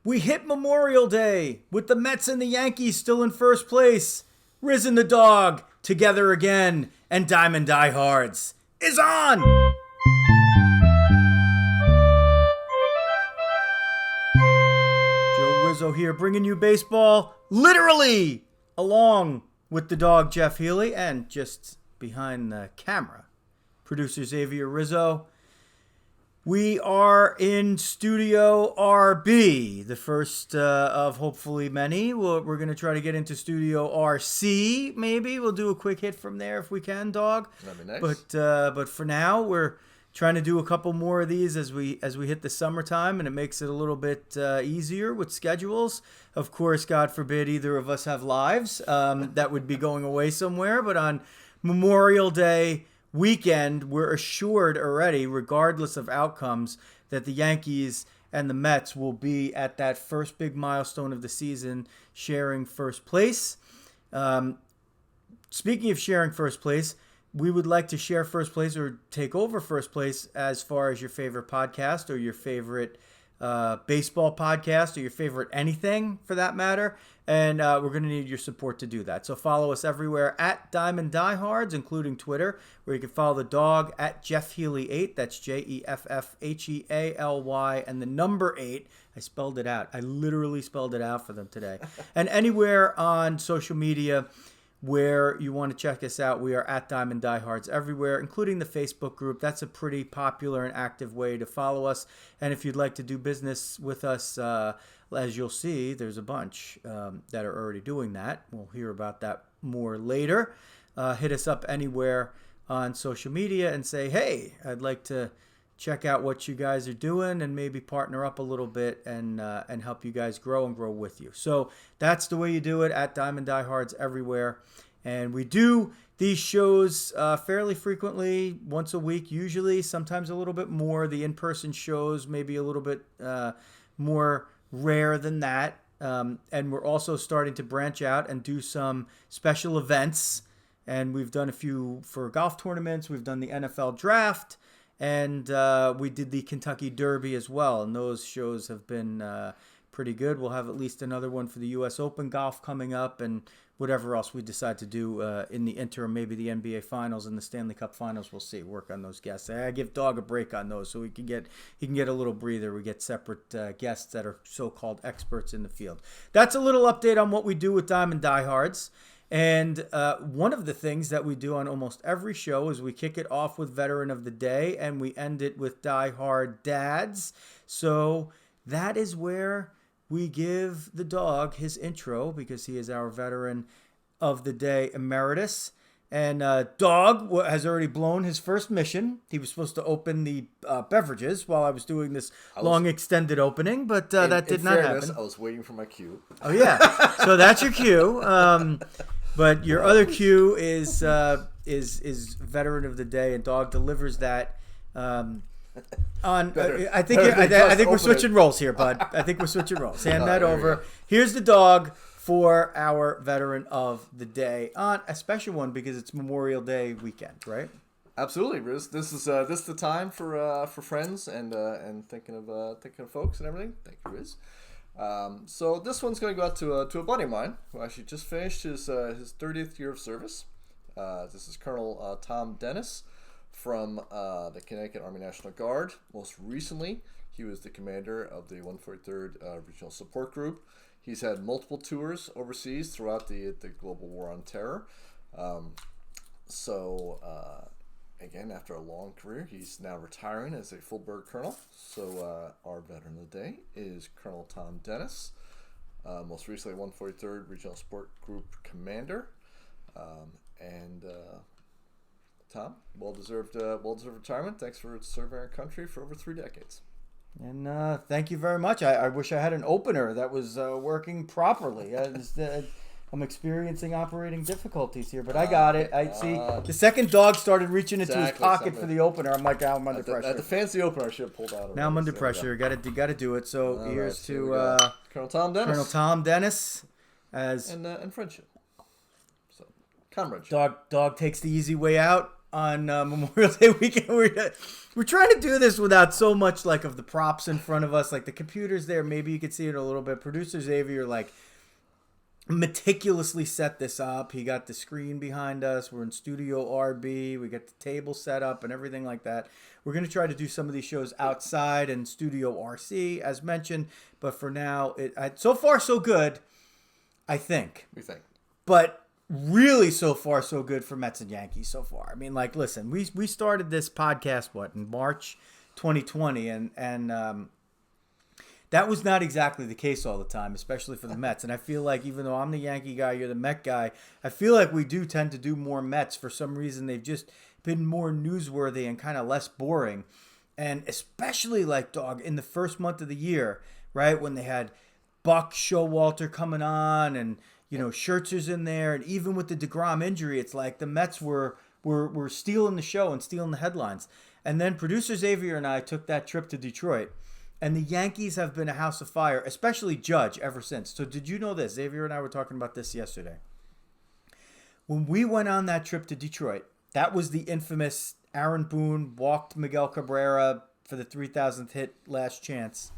We hit Memorial Day with the Mets and the Yankees still in first place. Riz and the Dog together again, and Diamond Diehards is on! Joe Rizzo here, bringing you baseball literally along with the dog Jeff Healy, and just behind the camera, Producer Xavier Rizzo. We are in Studio RB, the first of hopefully many. We're going to try to get into Studio RC, maybe. We'll do a quick hit from there if we can, dog. That'd be nice. But for now, we're trying to do a couple more of these as we hit the summertime, and it makes it a little bit easier with schedules. Of course, God forbid either of us have lives. That would be going away somewhere. But on Memorial Day weekend, we're assured already, regardless of outcomes, that the Yankees and the Mets will be at that first big milestone of the season, sharing first place. Speaking of sharing first place, we would like to share first place or take over first place as far as your favorite podcast or your favorite baseball podcast or your favorite anything for that matter. And we're going to need your support to do that. So follow us everywhere at Diamond Diehards, including Twitter, where you can follow the dog at Jeff Healy 8. That's JEFFHEALY and the number 8. I spelled it out. I literally spelled it out for them today. And anywhere on social media where you want to check us out, we are at Diamond Diehards everywhere, including the Facebook group. That's a pretty popular and active way to follow us. And if you'd like to do business with us, as you'll see, there's a bunch that are already doing that. We'll hear about that more later. Hit us up anywhere on social media and say, hey, I'd like to check out what you guys are doing and maybe partner up a little bit and help you guys grow and grow with you. So that's the way you do it, at Diamond Diehards everywhere. And we do these shows fairly frequently, once a week usually, sometimes a little bit more. The in-person shows maybe a little bit more rare than that. And we're also starting to branch out and do some special events. And we've done a few for golf tournaments. We've done the NFL draft. And we did the Kentucky Derby as well, and those shows have been pretty good. We'll have at least another one for the U.S. Open golf coming up, and whatever else we decide to do in the interim, maybe the NBA Finals and the Stanley Cup Finals. We'll see. Work on those guests. I give Dog a break on those, so he can get a little breather. We get separate guests that are so-called experts in the field. That's a little update on what we do with Diamond Diehards. And one of the things that we do on almost every show is we kick it off with Veteran of the Day, and we end it with Die Hard Dads. So that is where we give the dog his intro, because he is our Veteran of the Day emeritus. And Dog has already blown his first mission. He was supposed to open the beverages while I was doing this long extended opening, but that did not happen. I was waiting for my cue. Oh, yeah. So that's your cue. But your other cue is Veteran of the Day, and Dog delivers that on. I think we're switching roles here, bud. I think we're switching roles. Hand that over. Is the Dog for our Veteran of the Day, on a special one because it's Memorial Day weekend, right? Absolutely, Riz. This is the time for friends and thinking of folks and everything. Thank you, Riz. So this one's going to go out to a buddy of mine who actually just finished his 30th year of service. This is Colonel Tom Dennis from the Connecticut Army National Guard. Most recently, he was the commander of the 143rd Regional Support Group. He's had multiple tours overseas throughout the global war on terror. Again, after a long career, he's now retiring as a full bird colonel. So our Veteran of the Day is Colonel Tom Dennis, most recently 143rd Regional Support Group Commander. Tom, well-deserved retirement. Thanks for serving our country for over 3 decades. And thank you very much. I wish I had an opener that was working properly. I'm experiencing operating difficulties here, but I got it. I see the second Dog started reaching into his pocket for the opener. I'm like, I'm under pressure. At the fancy opener, I should have pulled out. Now I'm under pressure. Got to do it. So here's to Colonel Tom Dennis. Colonel Tom Dennis, and friendship. So comradeship. Dog takes the easy way out. Memorial Day weekend. We're trying to do this without so much like of the props in front of us, like the computer's there. Maybe you could see it a little bit. Producer Xavier like meticulously set this up. He got the screen behind us. We're in Studio RB. We got the table set up and everything like that. We're going to try to do some of these shows outside in Studio RC, as mentioned. But for now, so far so good, I think. We think. But really, so far so good for Mets and Yankees so far. I mean, like, listen, we started this podcast in March 2020, and that was not exactly the case all the time, especially for the Mets. And I feel like even though I'm the Yankee guy, you're the Met guy, I feel like we do tend to do more Mets. For some reason, they've just been more newsworthy and kind of less boring. And especially, like, dog, in the first month of the year, right, when they had Buck Showalter coming on and, you know, Scherzer's in there. And even with the DeGrom injury, it's like the Mets were stealing the show and stealing the headlines. And then Producer Xavier and I took that trip to Detroit. And the Yankees have been a house of fire, especially Judge, ever since. So did you know this? Xavier and I were talking about this yesterday. When we went on that trip to Detroit, that was the infamous Aaron Boone walked Miguel Cabrera for the 3,000th hit last chance.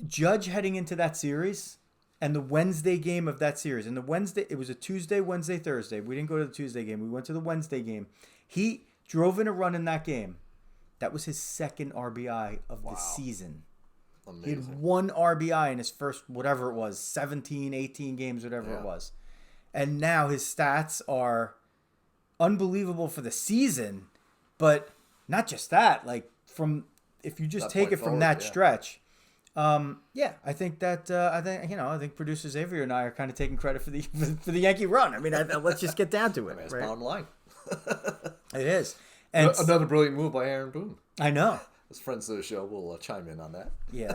Judge heading into that series and the Wednesday game of that series. And the Wednesday, it was a Tuesday, Wednesday, Thursday. We didn't go to the Tuesday game. We went to the Wednesday game. He drove in a run in that game. That was his second RBI of the season. Amazing. He had one RBI in his first, whatever it was, 17, 18 games, whatever it was. And now his stats are unbelievable for the season. But not just that, like if you just take it from that stretch. I think that I think Producer Xavier and I are kind of taking credit for the Yankee run. I mean, let's just get down to it. It's bottom line. It is. And another brilliant move by Aaron Boone. I know. As friends of the show, we'll chime in on that. Yeah,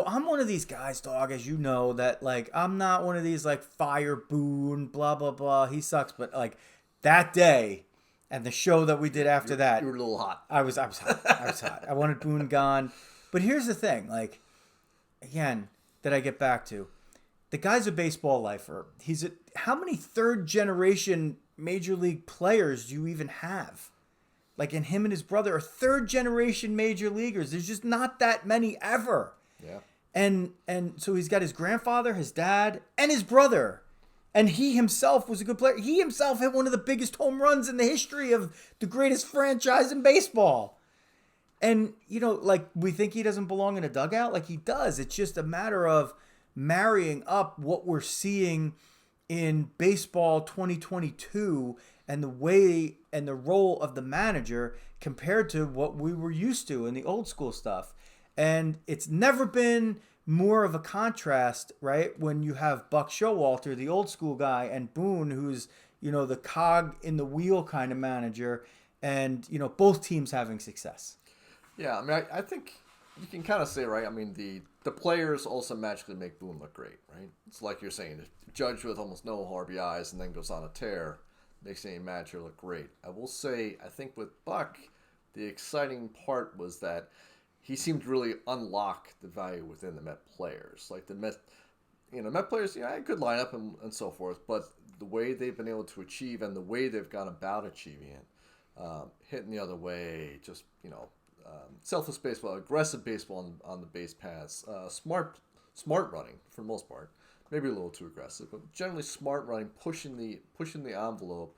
I'm one of these guys, dog, as you know, that like I'm not one of these like fire Boone, blah blah blah. He sucks, but like that day and the show that we did after that, you were a little hot. I was hot. I wanted Boone gone. But here's the thing, like again, that I get back to. The guy's a baseball lifer. How many third generation major league players do you even have? Like, and him and his brother are third generation major leaguers. There's just not that many ever. Yeah. And so he's got his grandfather, his dad, and his brother. And he himself was a good player. He himself hit one of the biggest home runs in the history of the greatest franchise in baseball. And, you know, like, we think he doesn't belong in a dugout. Like, he does. It's just a matter of marrying up what we're seeing in baseball 2022 and the way and the role of the manager compared to what we were used to in the old school stuff. And it's never been more of a contrast, right? When you have Buck Showalter, the old school guy, and Boone, who's, you know, the cog in the wheel kind of manager, and, you know, both teams having success. Yeah, I mean, I think you can kind of say, right, I mean, the players also magically make Boone look great, right? It's like you're saying, Judge with almost no RBIs and then goes on a tear makes any manager look great. I will say, I think with Buck, the exciting part was that he seemed to really unlock the value within the Met players. Like the Met players, had a good lineup and so forth, but the way they've been able to achieve and the way they've gone about achieving it, hitting the other way, just, selfless baseball, aggressive baseball on the base paths, smart running for the most part, maybe a little too aggressive, but generally smart running, pushing the envelope.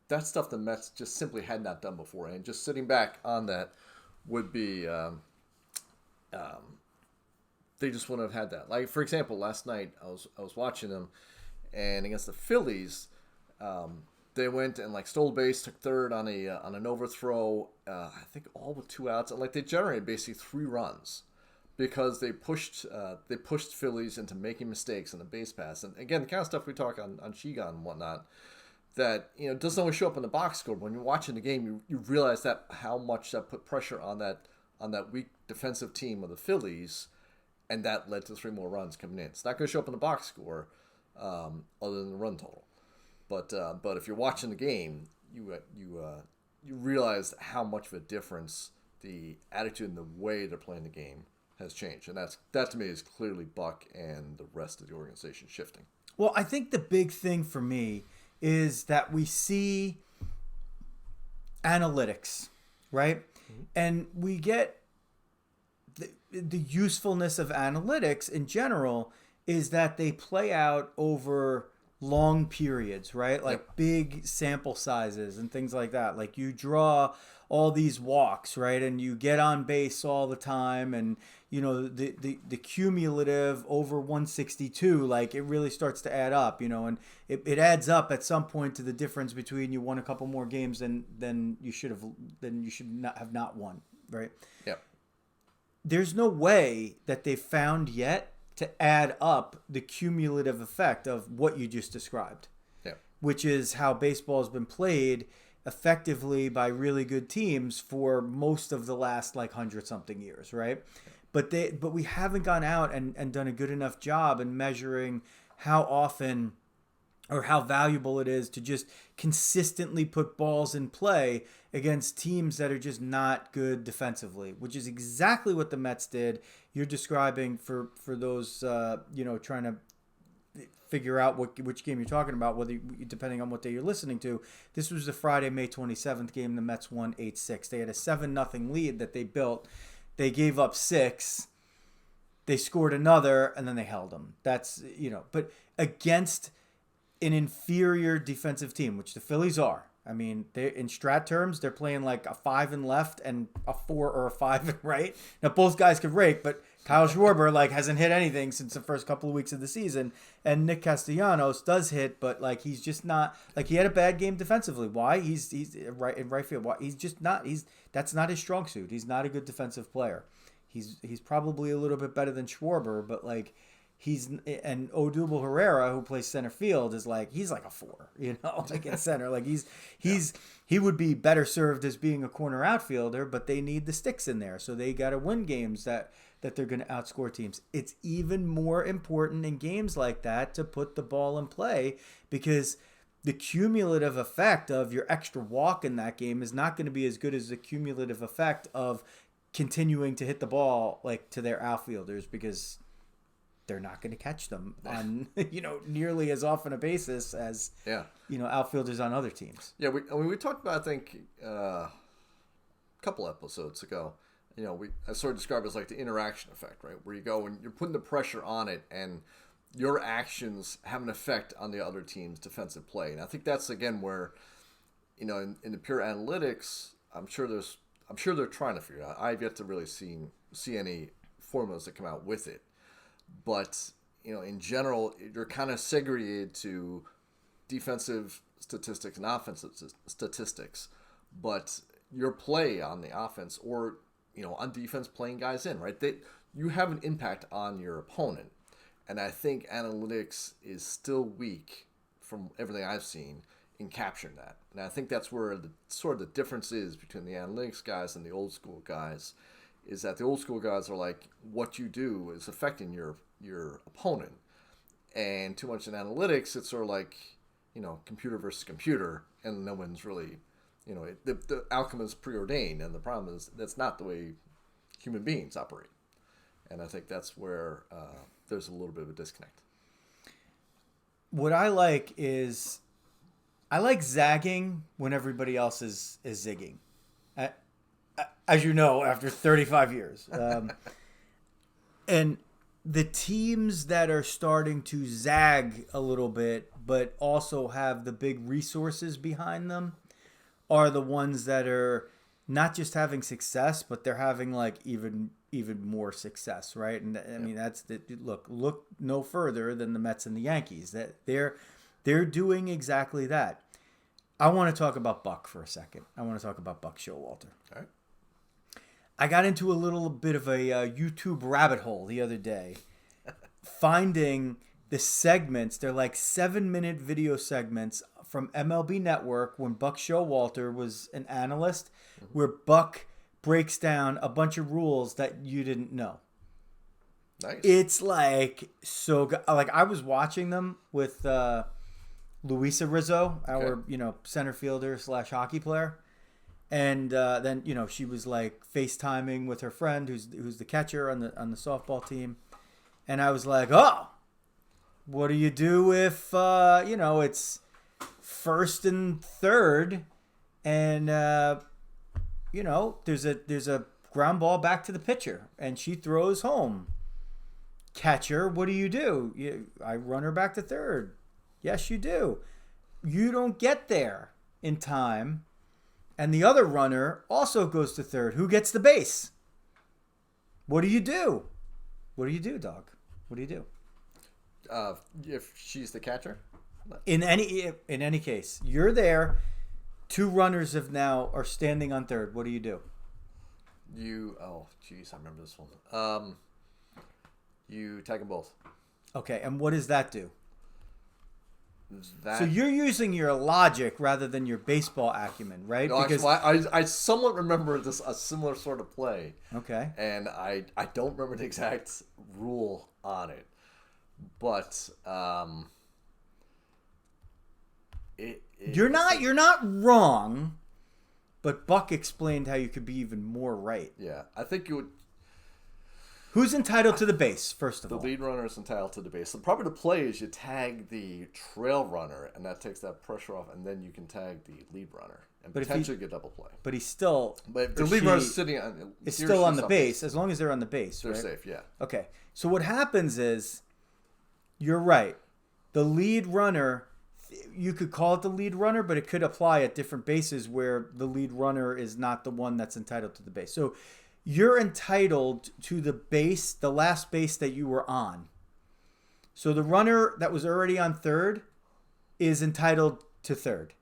That's stuff the Mets just simply had not done before, and just sitting back on that would be they just wouldn't have had that. Like, for example, last night I was watching them, and against the Phillies, they went and like stole base, took third on an overthrow. I think all with 2 outs, and like they generated basically 3 runs because they pushed Phillies into making mistakes on the base pass. And again, the kind of stuff we talk on Shigon and whatnot that doesn't always show up in the box score. When you're watching the game, you realize that how much that put pressure on that weak defensive team of the Phillies, and that led to 3 more runs coming in. It's not going to show up in the box score, other than the run total. But if you're watching the game, you realize how much of a difference the attitude and the way they're playing the game has changed, and that to me is clearly Buck and the rest of the organization shifting. Well, I think the big thing for me is that we see analytics, right? And we get the usefulness of analytics in general is that they play out over long periods, right? Like big sample sizes and things like that. Like you draw all these walks, right? And you get on base all the time, and the cumulative over 162, like it really starts to add up, and it adds up at some point to the difference between you won a couple more games than you should not have not won, right? Yep. There's no way that they've found yet to add up the cumulative effect of what you just described, which is how baseball has been played effectively by really good teams for most of the last 100-something years, right? But we haven't gone out and done a good enough job in measuring how often or how valuable it is to just consistently put balls in play against teams that are just not good defensively, which is exactly what the Mets did. You're describing for those trying to figure out which game you're talking about, whether depending on what day you're listening to. This was the Friday, May 27th game. The Mets won 8-6. They had a 7-0 lead that they built. They gave up 6. They scored another, and then they held them. That's, but against an inferior defensive team, which the Phillies are. I mean, they in strat terms, they're playing like a 5 in left and a 4 or a 5 in right. Now, both guys could rake, but Kyle Schwarber hasn't hit anything since the first couple of weeks of the season, and Nick Castellanos does hit, but he's just not he had a bad game defensively. Why? He's in right field. Why? He's just not. That's not his strong suit. He's not a good defensive player. He's probably a little bit better than Schwarber, but and Odubel Herrera, who plays center field, is he's like a 4, in center. He would be better served as being a corner outfielder, but they need the sticks in there, so they got to win games that they're going to outscore teams. It's even more important in games like that to put the ball in play, because the cumulative effect of your extra walk in that game is not going to be as good as the cumulative effect of continuing to hit the ball to their outfielders, because they're not going to catch them on nearly as often a basis as outfielders on other teams. Yeah, we talked about, I think a couple episodes ago. I sort of describe it as the interaction effect, right? Where you go and you're putting the pressure on it, and your actions have an effect on the other team's defensive play. And I think that's again where, in the pure analytics, I'm sure they're trying to figure it out. I've yet to really see any formulas that come out with it. But, in general, you're kind of segregated to defensive statistics and offensive statistics. But your play on the offense or, on defense playing guys in, right? You have an impact on your opponent. And I think analytics is still weak from everything I've seen in capturing that. And I think that's where the difference is between the analytics guys and the old school guys. Is that the old school guys are what you do is affecting your opponent, and too much in analytics, it's sort of computer versus computer, and no one's really, the outcome is preordained, and the problem is that's not the way human beings operate, and I think that's where there's a little bit of a disconnect. What I like is, I like zagging when everybody else is zigging. As you know, after 35 years. And the teams that are starting to zag a little bit, but also have the big resources behind them, are the ones that are not just having success, but they're having even more success, right? And I mean, that's look no further than the Mets and the Yankees. That they're doing exactly that. I want to talk about Buck for a second. I want to talk about Buck Showalter. All right. I got into a little bit of a YouTube rabbit hole the other day, finding the segments. They're 7-minute video segments from MLB Network when Buck Showalter was an analyst, where Buck breaks down a bunch of rules that you didn't know. Nice. It's so good. I was watching them with Luisa Rizzo, our center fielder / hockey player. And then she was FaceTiming with her friend who's the catcher on the softball team, and I was like, oh, What do you do if it's first and third, and there's a ground ball back to the pitcher, and she throws home. Catcher, what do? I run her back to third. Yes, you do. You don't get there in time, and the other runner also goes to third. Who gets the base? What do you do? What do you do, dog? What do you do? If she's the catcher? In any case, you're there. Two runners are standing on third. What do you do? Oh, jeez, I remember this one. You tag them both. Okay, and what does that do? So you're using your logic rather than your baseball acumen, right? No, because I somewhat remember a similar sort of play. Okay. And I don't remember the exact rule on it, but you're not wrong, but Buck explained how you could be even more right. Yeah, I think you would. Who's entitled to the base, first of all? The lead runner is entitled to the base. So probably the play is you tag the trail runner, and that takes that pressure off, and then you can tag the lead runner and potentially get double play. But he's still... But the lead runner is sitting on... It's still on the base, as long as they're on the base, they're right? safe, yeah. Okay, so what happens is, you're right. The lead runner, you could call it the lead runner, but it could apply at different bases where the lead runner is not the one that's entitled to the base. So... you're entitled to the base, the last base that you were on. So the runner that was already on third is entitled to third.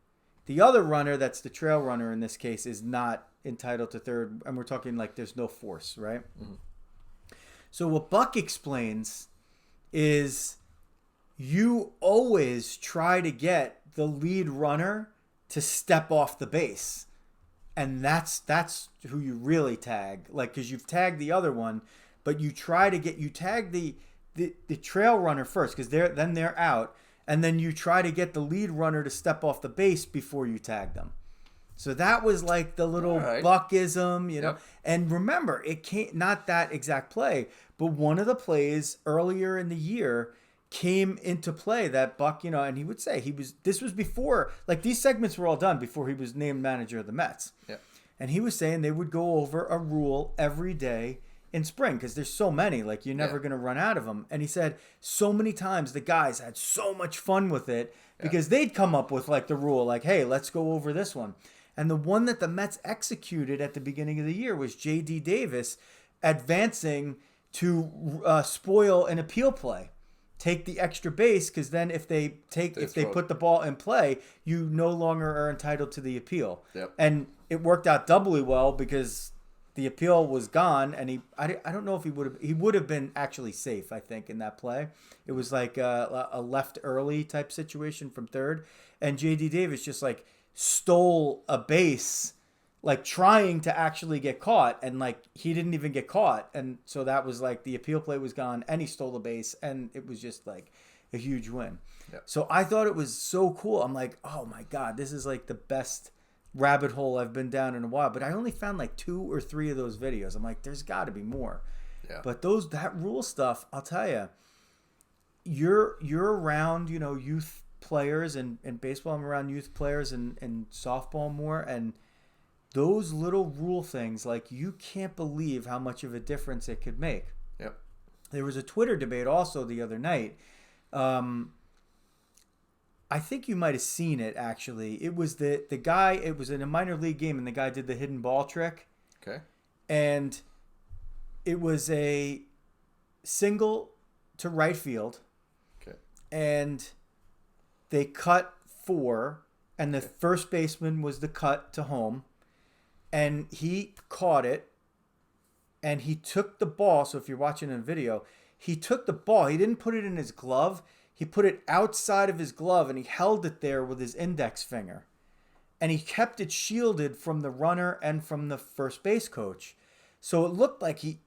The other runner, that's the trail runner in this case, is not entitled to third. And we're talking like there's no force, right? Mm-hmm. So what Buck explains is you always try to get the lead runner to step off the base. And that's who you really tag, like, because you've tagged the other one, but you tag the trail runner first, because they're out, and then you try to get the lead runner to step off the base before you tag them. So that was like the little Buckism, you know. Yep. And remember, it can't, not that exact play, but one of the plays earlier in the year came into play that Buck, and he would say this was before, like, these segments were all done before he was named manager of the Mets. Yeah. And he was saying they would go over a rule every day in spring because there's so many, like, you're never going to run out of them. And he said so many times the guys had so much fun with it because they'd come up with, like, the rule, like, hey, let's go over this one. And the one that the Mets executed at the beginning of the year was J.D. Davis advancing to spoil an appeal play. Take the extra base, because then if they put the ball in play, you no longer are entitled to the appeal. Yep. And it worked out doubly well because the appeal was gone, and I don't know if he would have been actually safe, I think, in that play. It was like a left early type situation from third, and J.D. Davis just like stole a base, like trying to actually get caught, and like he didn't even get caught, and so that was like the appeal play was gone, and he stole the base, and it was just like a huge win. Yep. So I thought it was so cool. I'm like, oh my god, this is like the best rabbit hole I've been down in a while. But I only found like 2 or 3 of those videos. I'm like, there's got to be more. Yeah. But that rule stuff, I'll tell you, you're around, youth players and baseball. I'm around youth players and softball more, and those little rule things, like, you can't believe how much of a difference it could make. Yep. There was a Twitter debate also the other night. I think you might have seen it, actually. It was the guy, it was in a minor league game, and the guy did the hidden ball trick. Okay. And it was a single to right field. Okay. And they cut 4, and the first baseman was the cut to home. And he caught it, and he took the ball. So if you're watching a video, he took the ball. He didn't put it in his glove. He put it outside of his glove, and he held it there with his index finger. And he kept it shielded from the runner and from the first base coach. So it looked like he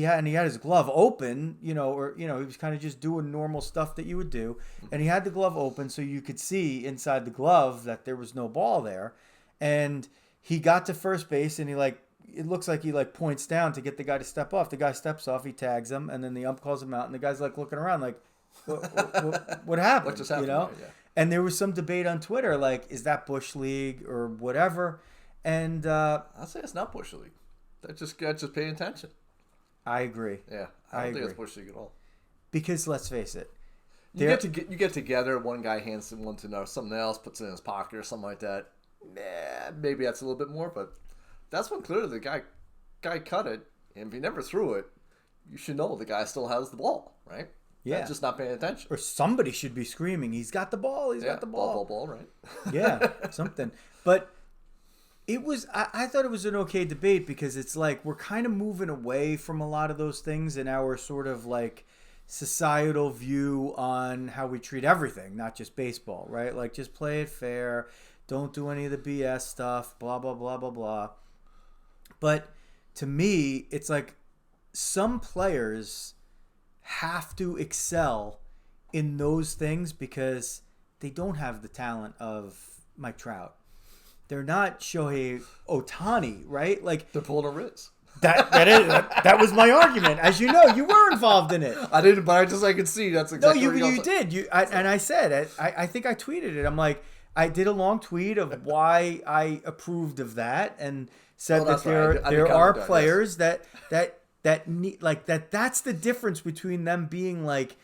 had his glove open, he was kind of just doing normal stuff that you would do. And he had the glove open so you could see inside the glove that there was no ball there. And he got to first base, and it looks like he points down to get the guy to step off. The guy steps off, he tags him, and then the ump calls him out, and the guy's like looking around like, What happened? What just happened? You know? Right? Yeah. And there was some debate on Twitter, like, is that Bush League or whatever? And I'll say it's not Bush League. That's just paying attention. I agree. Yeah, I don't think it's Bush League at all. Because let's face it, you get together. One guy hands one to someone else, puts it in his pocket or something like that. Maybe that's a little bit more, but that's when clearly the guy cut it, and if he never threw it, you should know the guy still has the ball, right? Yeah, just not paying attention. Or somebody should be screaming, "He's got the ball! He's got the ball!" Ball, right? Yeah, something. But it was. I thought it was an okay debate because it's like we're kind of moving away from a lot of those things in our sort of like societal view on how we treat everything, not just baseball, right? Like just play it fair, don't do any of the BS stuff, blah blah blah blah blah. But to me, it's like some players have to excel in those things because they don't have the talent of Mike Trout. They're not Shohei Ohtani, right? Like they're pulling a Riz. That was my argument. As you know, you were involved in it. I didn't, but I could see that's exactly. No, you did. And I said I think I tweeted it. I'm like, I did a long tweet of why I approved of that and said that there are players that need, like that's the difference between them being like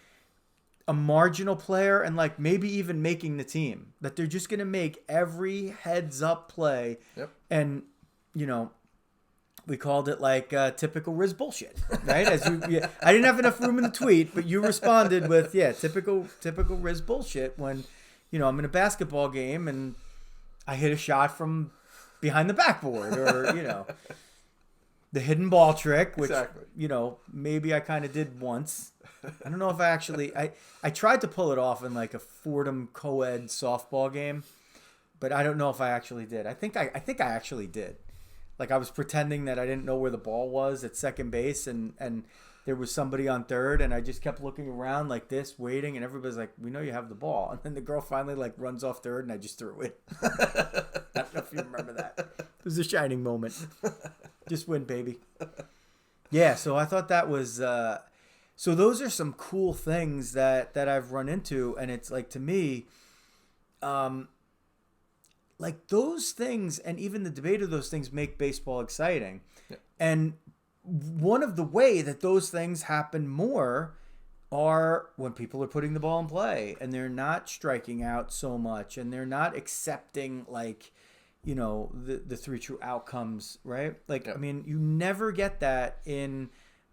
a marginal player and like maybe even making the team, that they're just going to make every heads up play. Yep. And we called it like typical Riz bullshit, right? I didn't have enough room in the tweet, but you responded with typical Riz bullshit when I'm in a basketball game and I hit a shot from behind the backboard or the hidden ball trick, which, maybe I kind of did once. I don't know if I actually... I tried to pull it off in like a Fordham co-ed softball game, but I don't know if I actually did. I think I actually did. Like I was pretending that I didn't know where the ball was at second base and there was somebody on third and I just kept looking around like this, waiting, and everybody's like, we know you have the ball. And then the girl finally like runs off third and I just threw it. I don't know if you remember that. It was a shining moment. Just win, baby. Yeah, so I thought that was... so those are some cool things that I've run into, and it's like, to me, like those things and even the debate of those things make baseball exciting. Yeah. And one of the way that those things happen more are when people are putting the ball in play and they're not striking out so much and they're not accepting like, the three true outcomes, right? Like, I mean, you never get that in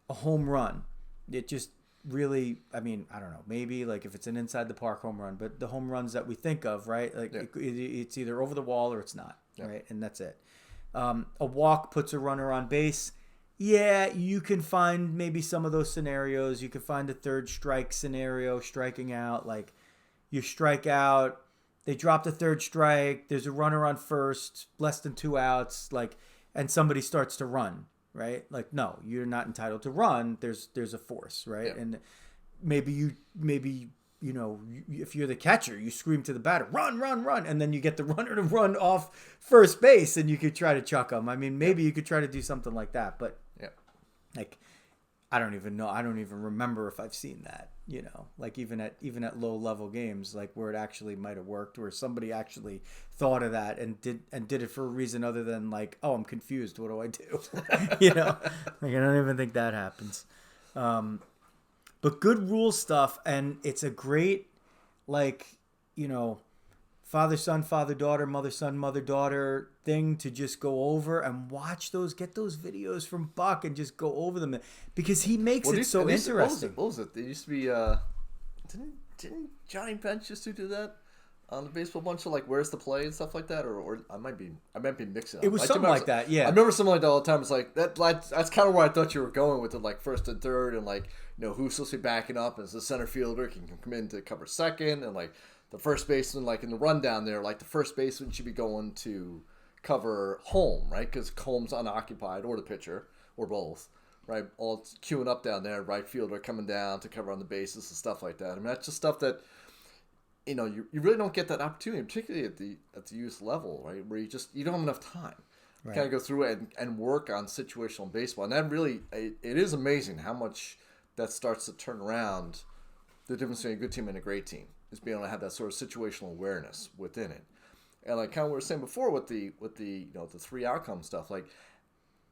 a home run. It just really, I mean, I don't know, maybe like if it's an inside the park home run, but the home runs that we think of, right? Like it's either over the wall or it's not, right? And that's it. A walk puts a runner on base. Yeah, you can find maybe some of those scenarios. You can find a third strike scenario, striking out. Like you strike out, they drop the third strike, there's a runner on first, less than 2 outs, like, and somebody starts to run. Right? Like, no, you're not entitled to run. There's a force, right? Yeah. And maybe if you're the catcher, you scream to the batter, run, run, run. And then you get the runner to run off first base and you could try to chuck him. I mean, maybe you could try to do something like that, but like, I don't even know. I don't even remember if I've seen that, like even at low level games, like where it actually might have worked, where somebody actually thought of that and did it for a reason other than like, oh, I'm confused. What do I do? Like I don't even think that happens. But good rule stuff. And it's a great, like, father-son, father-daughter, mother-son, mother-daughter thing to just go over and watch those, get those videos from Buck and just go over them because he makes it so interesting. What was it? There used to be, didn't Johnny Bench used to do that on the baseball bunch of like, where's the play and stuff like that? Or I might be mixing up. It was something like that, yeah. I remember something like that all the time. It's like, that's kind of where I thought you were going with it, like first and third and like, who's supposed to be backing up as the center fielder can come in to cover second and like, the first baseman, like in the rundown there, like the first baseman should be going to cover home, right? Because home's unoccupied, or the pitcher, or both, right? All queuing up down there, right fielder coming down to cover on the bases and stuff like that. I mean, that's just stuff that, you really don't get that opportunity, particularly at the youth level, right? Where you don't have enough time. Right. Kind of go through it and work on situational baseball. And that really, it is amazing how much that starts to turn around the difference between a good team and a great team is being able to have that sort of situational awareness within it. And like kind of what we were saying before with the the 3 outcome stuff, like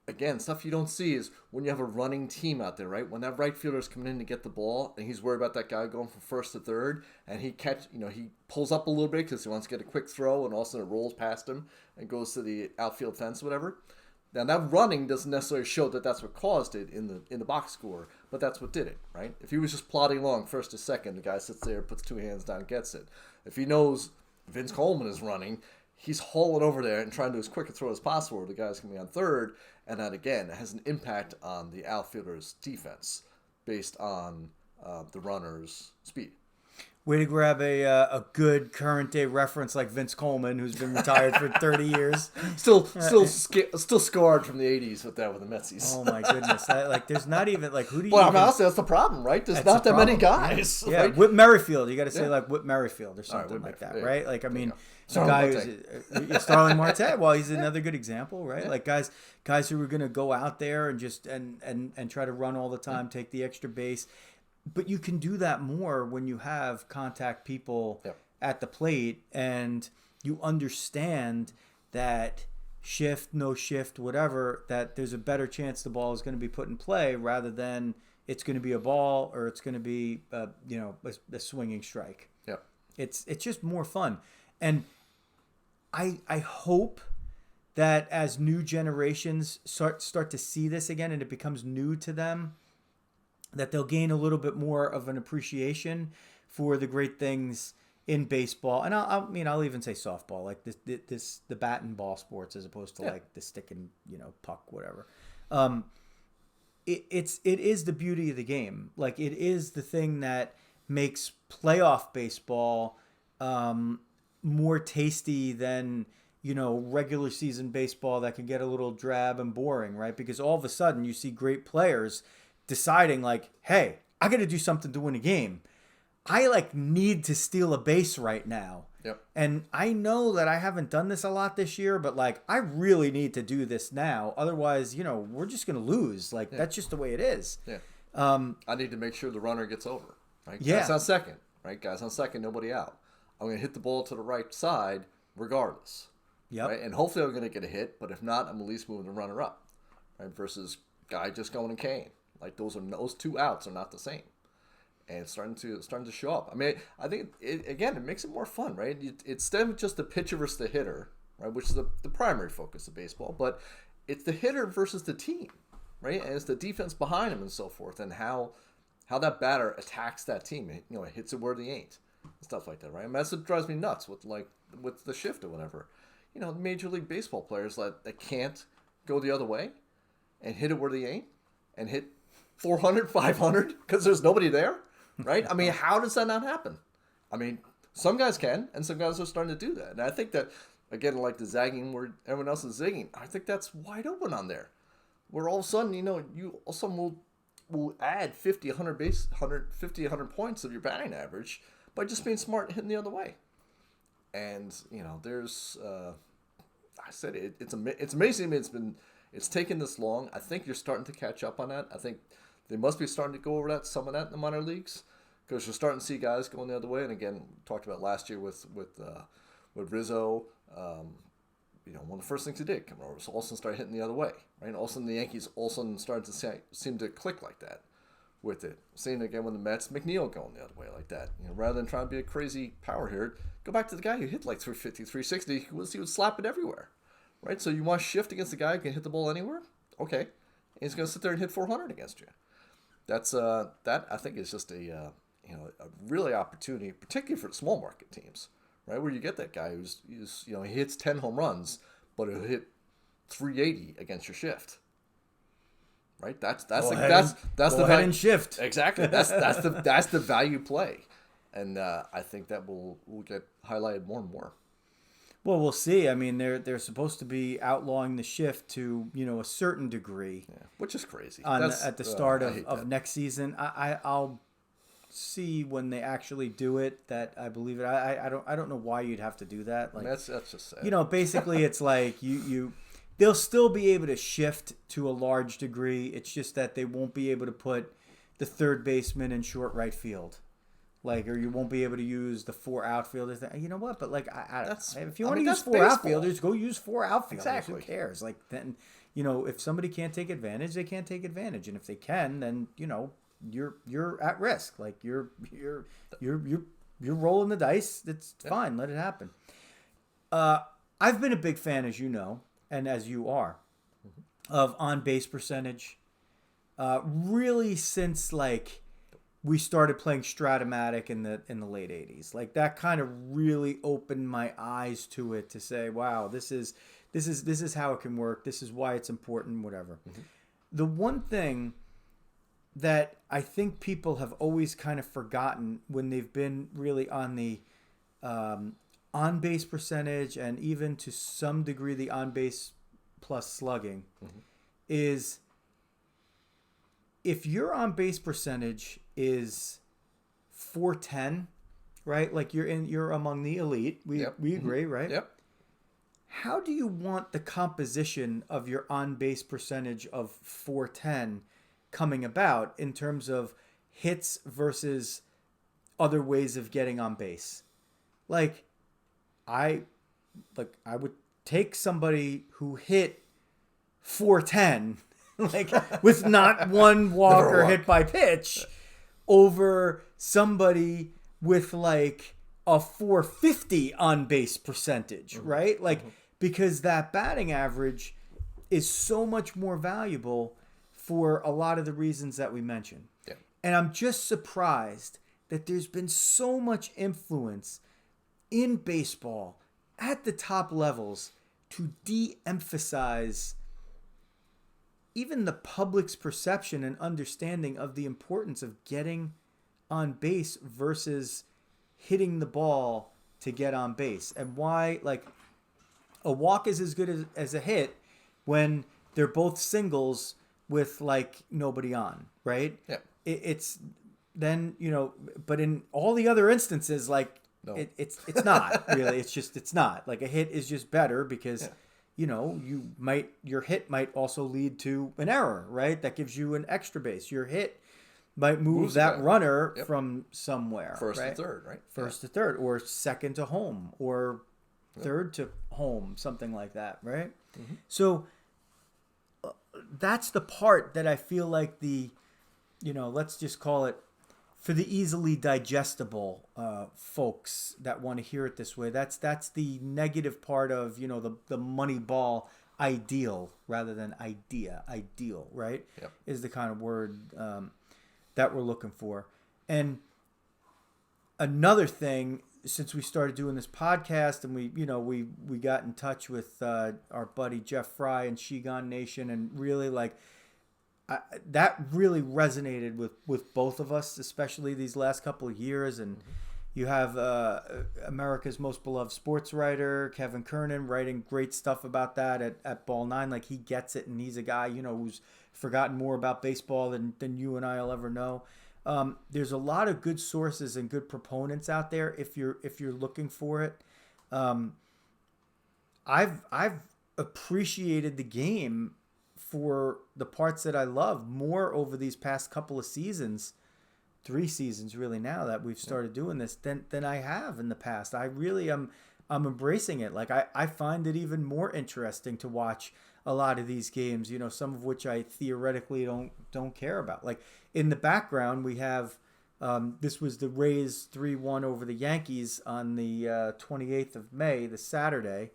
again, stuff you don't see is when you have a running team out there, right? When that right fielder is coming in to get the ball and he's worried about that guy going from first to third, and he pulls up a little bit because he wants to get a quick throw, and all of a sudden it rolls past him and goes to the outfield fence or whatever. Now that running doesn't necessarily show that that's what caused it in the box score, but that's what did it, right? If he was just plodding along first to second, the guy sits there, puts 2 hands down, gets it. If he knows Vince Coleman is running, he's hauling over there and trying to do as quick a throw as possible. The guy's going to be on third, and that again has an impact on the outfielder's defense based on the runner's speed. Way to grab a good current day reference like Vince Coleman, who's been retired for 30 years. Still scarred from the 80s with the Metsies. Oh my goodness! There's not even who do you? Well, honestly, that's the problem, right? There's not that many guys. Yeah, right? Whit Merrifield. You got to say Whit Merrifield or something right, like that, yeah. right? Like I mean, Starling Starling Marte. Well, he's another good example, right? Yeah. Like guys who are going to go out there and just and try to run all the time, take the extra base. But you can do that more when you have contact people at the plate and you understand that shift, no shift, whatever, that there's a better chance the ball is going to be put in play rather than it's going to be a ball or it's going to be a swinging strike. Yeah. It's just more fun. And I hope that as new generations start to see this again and it becomes new to them, that they'll gain a little bit more of an appreciation for the great things in baseball, and I'll even say softball, like the bat and ball sports, as opposed to like the stick and puck, whatever. It is the beauty of the game. Like it is the thing that makes playoff baseball more tasty than regular season baseball that can get a little drab and boring, right? Because all of a sudden you see great players deciding hey, I got to do something to win a game. I need to steal a base right now. Yep. And I know that I haven't done this a lot this year, but I really need to do this now. Otherwise, we're just going to lose. That's just the way it is. Yeah. I need to make sure the runner gets over. Right. Yeah. Guys on second. Right. Guys on second. Nobody out. I'm going to hit the ball to the right side regardless. Yep. Right. And hopefully I'm going to get a hit. But if not, I'm at least moving the runner up. Right. Versus guy just going and Kane. Those 2 outs are not the same, and it's starting to show up. I mean, I think it makes it more fun, right? It's then just the pitcher versus the hitter, right? Which is the primary focus of baseball, but it's the hitter versus the team, right? And it's the defense behind him and so forth, and how that batter attacks that team. It hits it where they ain't, stuff like that, right? And that's what drives me nuts with the shift or whatever. Major League Baseball players that can't go the other way and hit it where they ain't and hit 400, 500 because there's nobody there, right? I mean, how does that not happen? I mean, some guys can, and some guys are starting to do that. And I think that, again, like the zagging where everyone else is zigging, I think that's wide open on there. Where all of a sudden, you also will add 50, 100 points of your batting average by just being smart and hitting the other way. And, there's, I said it's amazing. It's taken this long. I think you're starting to catch up on that. I think they must be starting to go over some of that in the minor leagues, because you're starting to see guys going the other way. And again, we talked about last year with Rizzo. One of the first things he did come over was all of a sudden start hitting the other way, right? And all of a sudden the Yankees all of a sudden started to seem to click like that with it. Seeing it again with the Mets, McNeil going the other way like that. Rather than trying to be a crazy power hitter, go back to the guy who hit 350, 360. He would slap it everywhere, right? So you want to shift against the guy who can hit the ball anywhere? Okay, and he's going to sit there and hit 400 against you. That's that I think is just a really opportunity, particularly for the small market teams, right? Where you get that guy who's he hits 10 home runs, but he'll hit 380 against your shift, right? That's the value shift. Exactly. That's the value play, and I think that will get highlighted more and more. Well, we'll see. I mean, they're supposed to be outlawing the shift to a certain degree, which is crazy. At the start of next season. I'll see when they actually do it that I believe it. I don't know why you'd have to do that. That's just sad. Basically it's they'll still be able to shift to a large degree. It's just that they won't be able to put the third baseman in short right field. Like, or you won't be able to use the 4 outfielders. You know what? But like, if you want to use 4 baseball. outfielders, go use 4 outfielders. Exactly. Who cares? Like, then, you know, if somebody can't take advantage, they can't take advantage, and if they can, then you know, you're at risk. Like, you're rolling the dice. It's fine. Let it happen. I've been a big fan, as you know, and as you are, of on base percentage. Really, since like we started playing Stratomatic in the late '80s, like that kind of really opened my eyes to it, to say, wow, this is how it can work. This is why it's important. Whatever. Mm-hmm. The one thing that I think people have always kind of forgotten when they've been really on the on base percentage, and even to some degree the on base plus slugging, is if your on base percentage is 410, right? Like you're among the elite. We agree, right? Yep. How do you want the composition of your on base percentage of 410 coming about in terms of hits versus other ways of getting on base? Like I would take somebody who hit 410 like with not one walk or hit by pitch over somebody with like a 450 on base percentage, right? Like, because that batting average is so much more valuable for a lot of the reasons that we mentioned. Yeah. And I'm just surprised that there's been so much influence in baseball at the top levels to de-emphasize even the public's perception and understanding of the importance of getting on base versus hitting the ball to get on base. And why, like, a walk is as good as a hit when they're both singles with, like, nobody on, right? Yeah. It's then, you know, but in all the other instances, like, no. It's not really. It's not. Like, a hit is just better because, you know, your hit might also lead to an error, right? That gives you an extra base. Your hit might move that runner from somewhere. First right? to third, right? First to third, or second to home, or third to home, something like that, right? Mm-hmm. So that's the part that I feel like let's just call it, for the easily digestible folks that want to hear it this way, that's the negative part of, you know, the money ball ideal rather than idea. Ideal, right? Yep. Is the kind of word that we're looking for. And another thing, since we started doing this podcast and we got in touch with our buddy Jeff Fry and Shigon Nation, and really that really resonated with both of us, especially these last couple of years. And you have America's most beloved sports writer, Kevin Kernan, writing great stuff about that at Ball 9. Like, he gets it, and he's a guy, you know, who's forgotten more about baseball than you and I will ever know. There's a lot of good sources and good proponents out there if you're looking for it. I've appreciated the game for the parts that I love more over these past couple of seasons, 3 seasons really now that we've started doing this, than I have in the past. I really I'm embracing it. Like, I find it even more interesting to watch a lot of these games, you know, some of which I theoretically don't care about. Like, in the background, we have this was the Rays 3-1 over the Yankees on the 28th of May, the Saturday.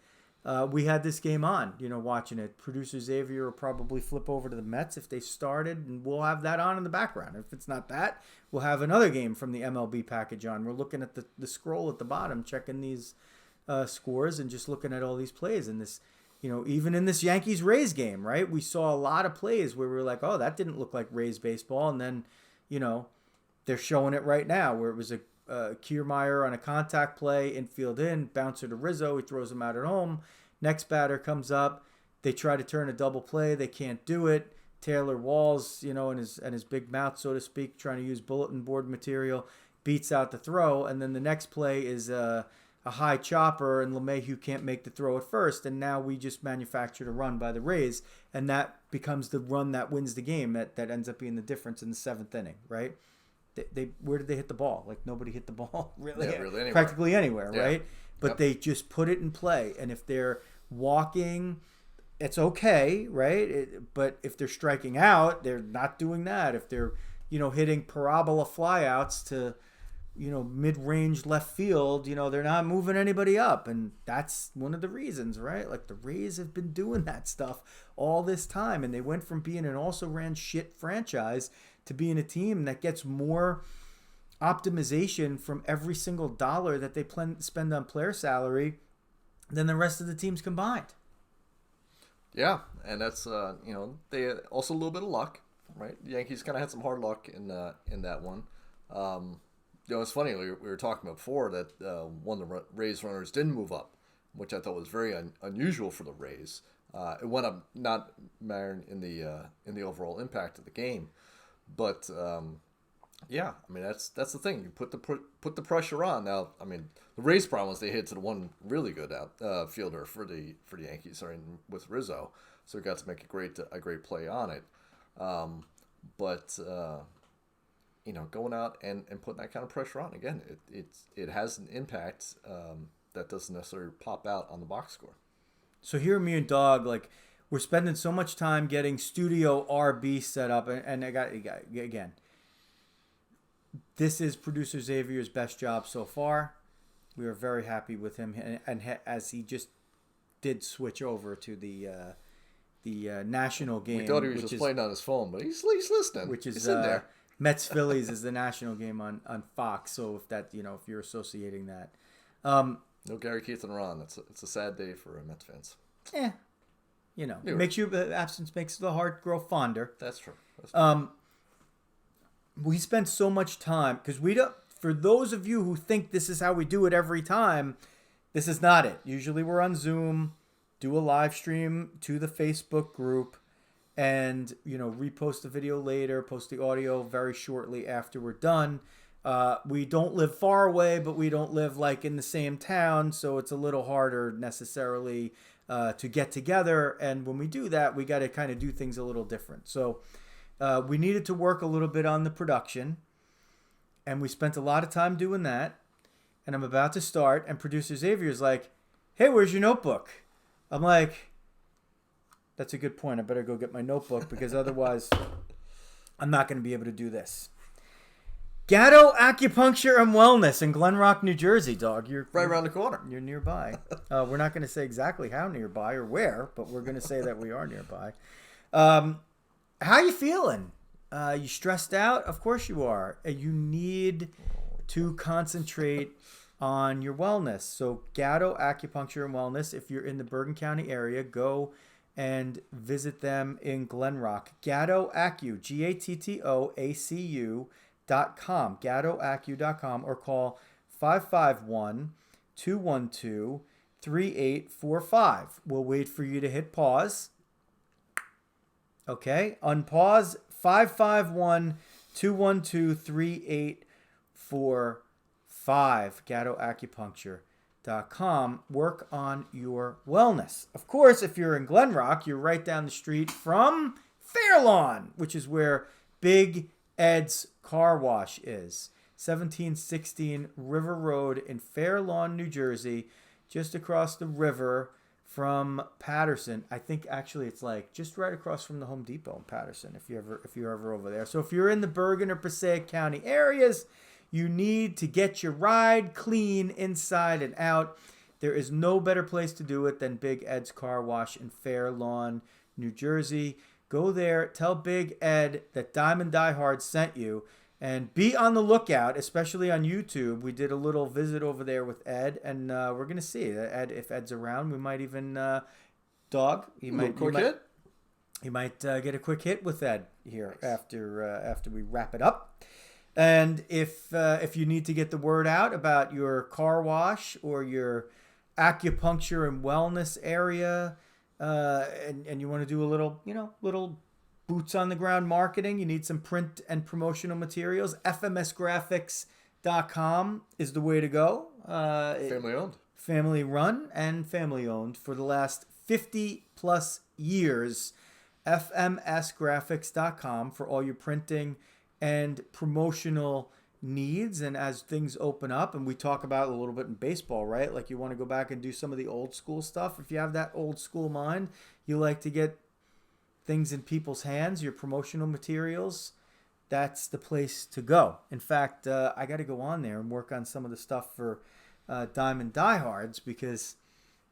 We had this game on, you know, watching it. Producer Xavier will probably flip over to the Mets if they started, and we'll have that on in the background. If it's not that, we'll have another game from the MLB package on. We're looking at the scroll at the bottom, checking these scores and just looking at all these plays. And this, you know, even in this Yankees-Rays game, right, we saw a lot of plays where we were like, oh, that didn't look like Rays baseball. And then, you know, they're showing it right now where it was a Kiermaier on a contact play, infield in, bouncer to Rizzo, he throws him out at home. Next batter comes up, they try to turn a double play, they can't do it. Taylor Walls, you know, and his big mouth, so to speak, trying to use bulletin board material, beats out the throw, and then the next play is a high chopper, and LeMahieu can't make the throw at first, and now we just manufactured a run by the Rays, and that becomes the run that wins the game, that ends up being the difference in the 7th inning, right? They where did they hit the ball? Like nobody hit the ball really, really anywhere. practically anywhere, Yeah. right? But they just put it in play, and if they're walking, it's okay, right? But if they're striking out, they're not doing that. If they're hitting parabola flyouts to mid-range left field, they're not moving anybody up. And that's one of the reasons, right? Like the Rays have been doing that stuff all this time. And they went from being an also-ran shit franchise to being a team that gets more optimization from every single dollar that they spend on player salary than the rest of the teams combined. Yeah, and that's, they also a little bit of luck, right? The Yankees kind of had some hard luck in that one. It's funny, we were talking about before that one of the Rays runners didn't move up, which I thought was very unusual for the Rays. It went up, not mattering in the overall impact of the game, but yeah, I mean that's the thing. You put the pressure on. Now, I mean the Rays' problem was they hit to the one really good fielder for the Yankees, with Rizzo, so he got to make a great play on it. But going out and putting that kind of pressure on, again, it has an impact that doesn't necessarily pop out on the box score. So here, me and Dog, like, we're spending so much time getting Studio RB set up, and I got again. This is Producer Xavier's best job so far. We are very happy with him, and as he just did switch over to the national game. We thought he was just playing on his phone, but he's listening. Which is he's in there. Mets Phillies is the national game on Fox. So if that if you're associating that, no Gary, Keith, and Ron. It's a sad day for Mets fans. Makes you absence makes the heart grow fonder. That's true. We spent so much time because we don't. For those of you who think this is how we do it every time, this is not it. Usually we're on Zoom, do a live stream to the Facebook group, and repost the video later, post the audio very shortly after we're done. We don't live far away, but we don't live like in the same town, so it's a little harder necessarily to get together. And when we do that, we got to kind of do things a little different. So we needed to work a little bit on the production, and we spent a lot of time doing that. And I'm about to start, and Producer Xavier's like, "Hey, where's your notebook?" I'm like, "That's a good point. I better go get my notebook because otherwise I'm not going to be able to do this." Gatto Acupuncture and Wellness in Glen Rock, New Jersey, Dog. You're right around the corner. You're nearby. We're not going to say exactly how nearby or where, but we're going to say that we are nearby. How you feeling? You stressed out? Of course you are. You need to concentrate on your wellness. So Gatto Acupuncture and Wellness, if you're in the Bergen County area, go and visit them in Glen Rock. Gatto Acu, GATTOACU.com, GattoAcu.com, or call 551-212-3845. We'll wait for you to hit pause. Okay, unpause. 551-212-3845. GattoAcupuncture.com. Work on your wellness. Of course, if you're in Glen Rock, you're right down the street from Fairlawn, which is where Big Ed's Car Wash is. 1716 River Road in Fairlawn, New Jersey, just across the river from Patterson. I think actually it's like just right across from the Home Depot in Patterson, if you're ever over there. So if you're in the Bergen or Passaic County areas, you need to get your ride clean inside and out. There is no better place to do it than Big Ed's Car Wash in Fairlawn, New Jersey. Go there, tell Big Ed that Diamond Diehards sent you, and be on the lookout, especially on YouTube. We did a little visit over there with Ed, and we're going to see. If Ed's around, we might even, Dog, he might get a quick hit with Ed here after we wrap it up. And if you need to get the word out about your car wash or your acupuncture and wellness area, and you want to do a little boots on the ground marketing, you need some print and promotional materials, fmsgraphics.com is the way to go. Family owned. Family run and family owned for the last 50 plus years. fmsgraphics.com for all your printing and promotional needs. And as things open up, and we talk about it a little bit in baseball, right? Like you want to go back and do some of the old school stuff. If you have that old school mind, you like to get things in people's hands, your promotional materials, that's the place to go. In fact, I got to go on there and work on some of the stuff for Diamond Diehards, because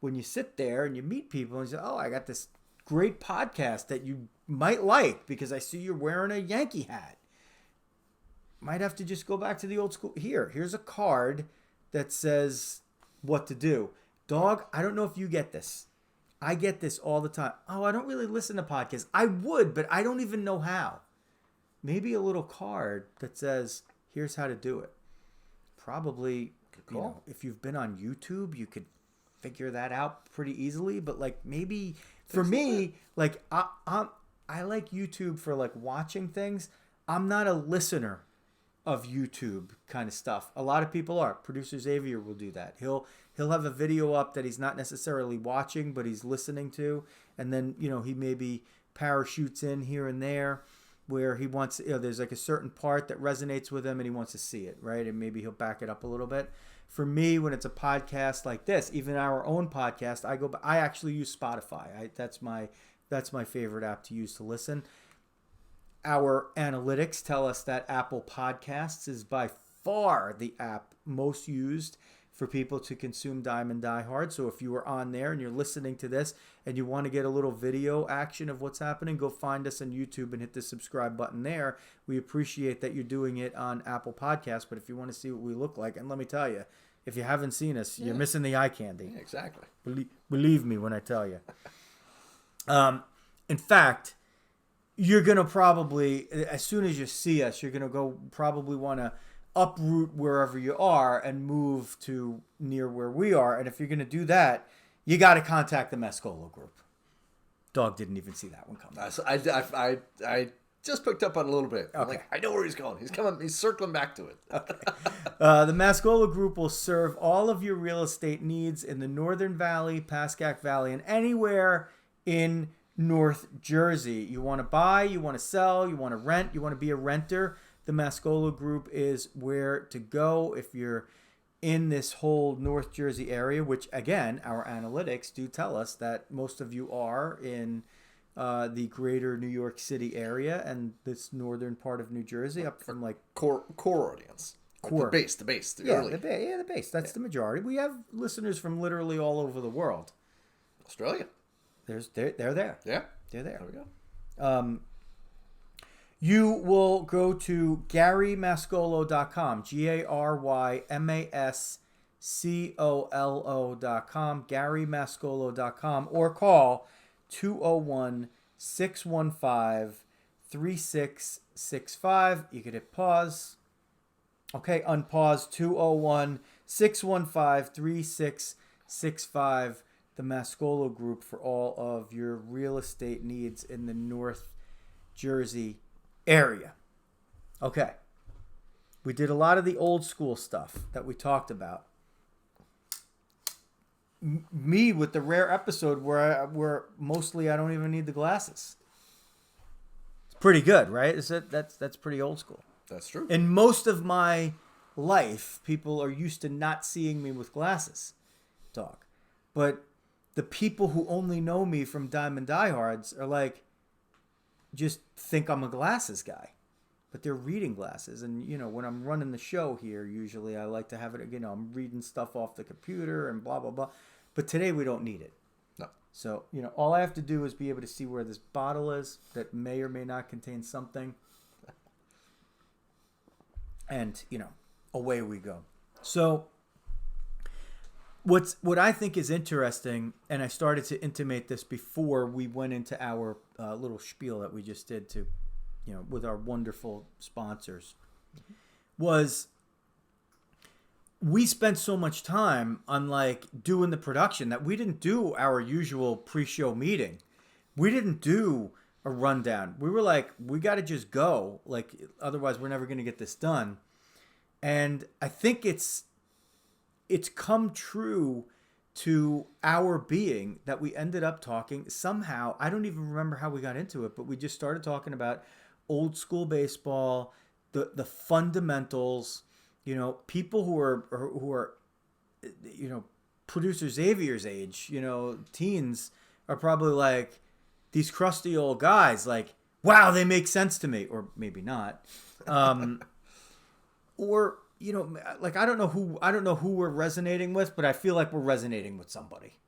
when you sit there and you meet people and you say, oh, I got this great podcast that you might like because I see you're wearing a Yankee hat. Might have to just go back to the old school. Here's a card that says what to do. Dog, I don't know if you get this. I get this all the time. Oh, I don't really listen to podcasts. I would, but I don't even know how. Maybe a little card that says, here's how to do it. Probably, you know, if you've been on YouTube, you could figure that out pretty easily. But like maybe for me, like I like YouTube for like watching things. I'm not a listener of YouTube kind of stuff. A lot of people are. Producer Xavier will do that. He'll have a video up that he's not necessarily watching, but he's listening to, and then, you know, he maybe parachutes in here and there where he wants, you know, there's like a certain part that resonates with him and he wants to see it, right? And maybe he'll back it up a little bit. For me, when it's a podcast like this, even our own podcast, I actually use Spotify. That's my favorite app to use to listen. Our analytics tell us that Apple Podcasts is by far the app most used for people to consume Diamond Diehard. So if you are on there and you're listening to this and you want to get a little video action of what's happening, go find us on YouTube and hit the subscribe button there. We appreciate that you're doing it on Apple Podcasts, but if you want to see what we look like, and let me tell you, if you haven't seen us, you're missing the eye candy. Yeah, exactly. Believe me when I tell you. In fact, you're going to probably, as soon as you see us, you're going to go probably want to uproot wherever you are and move to near where we are. And if you're going to do that, you got to contact the Mascolo group. Dog didn't even see that one coming. I just picked up on it a little bit. Okay. I'm like, I know where he's going. He's coming. He's circling back to it. Okay. The Mascolo group will serve all of your real estate needs in the Northern Valley, Pascack Valley, and anywhere in North Jersey. You want to buy, you want to sell, you want to rent, you want to be a renter. The Mascolo Group is where to go if you're in this whole North Jersey area, which, again, our analytics do tell us that most of you are in the greater New York City area and this northern part of New Jersey, up from like core audience. Core. The base. The base. That's the majority. We have listeners from literally all over the world. Australia. They're there. Yeah. They're there. There we go. You will go to GaryMascolo.com, GaryMascolo.com, GaryMascolo.com, or call 201-615-3665. You could hit pause. Okay, unpause. 201-615-3665. The Mascolo Group for all of your real estate needs in the North Jersey area. Okay. We did a lot of the old school stuff that we talked about. Me with the rare episode where mostly I don't even need the glasses. It's pretty good, right? That's pretty old school. That's true. In most of my life, people are used to not seeing me with glasses, Dog. But the people who only know me from Diamond Diehards are like, just think I'm a glasses guy. But they're reading glasses. And, you know, when I'm running the show here, usually I like to have it, you know, I'm reading stuff off the computer and blah, blah, blah. But today we don't need it. No. So, you know, all I have to do is be able to see where this bottle is that may or may not contain something. And, you know, away we go. So what I think is interesting, and I started to intimate this before we went into our little spiel that we just did to, you know, with our wonderful sponsors, was we spent so much time on like doing the production that we didn't do our usual pre-show meeting. We didn't do a rundown. We were like, we got to just go. Like, otherwise we're never going to get this done. And I think it's come true to our being that we ended up talking somehow. I don't even remember how we got into it, but we just started talking about old school baseball, the fundamentals. You know, people who are you know, producer Xavier's age, you know, teens are probably like these crusty old guys. Like, wow, they make sense to me, or maybe not. Or you know, like I don't know who we're resonating with, but I feel like we're resonating with somebody.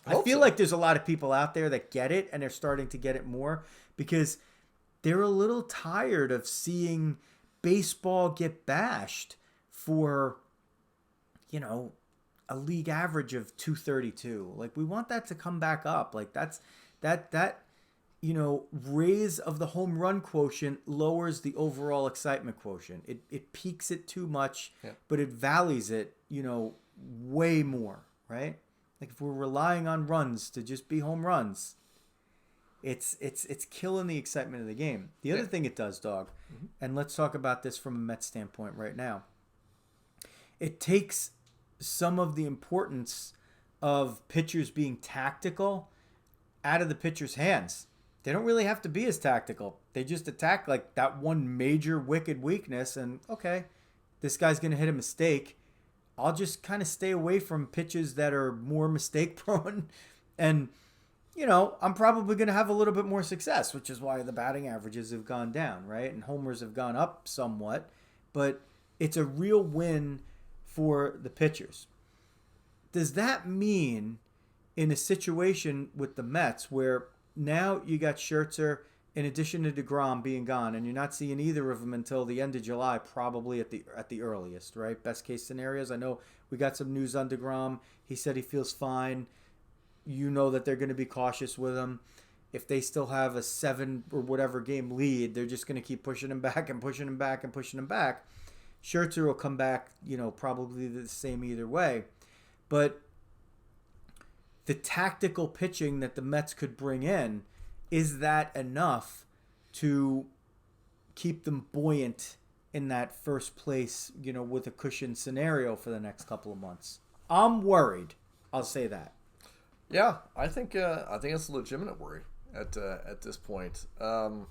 I feel like there's a lot of people out there that get it, and they're starting to get it more because they're a little tired of seeing baseball get bashed for, you know, a league average of 232. Like, we want that to come back up. Like, that you know, raise of the home run quotient lowers the overall excitement quotient. It peaks it too much, but it valleys it, you know, way more, right? Like, if we're relying on runs to just be home runs, it's killing the excitement of the game. The other thing it does, Dog, and let's talk about this from a Mets standpoint right now. It takes some of the importance of pitchers being tactical out of the pitcher's hands. They don't really have to be as tactical. They just attack like that one major wicked weakness, and okay, this guy's going to hit a mistake. I'll just kind of stay away from pitches that are more mistake prone, and you know, I'm probably going to have a little bit more success, which is why the batting averages have gone down, right? And homers have gone up somewhat, but it's a real win for the pitchers. Does that mean in a situation with the Mets where now you got Scherzer in addition to DeGrom being gone, and you're not seeing either of them until the end of July, probably at the earliest, right? Best case scenarios. I know we got some news on DeGrom. He said he feels fine. You know that they're going to be cautious with him. If they still have a 7 or whatever game lead, they're just going to keep pushing him back and pushing him back and pushing him back. Scherzer will come back, you know, probably the same either way. But the tactical pitching that the Mets could bring in, is that enough to keep them buoyant in that first place, you know, with a cushion scenario for the next couple of months? I'm worried. I'll say that. Yeah, I think it's a legitimate worry at this point. You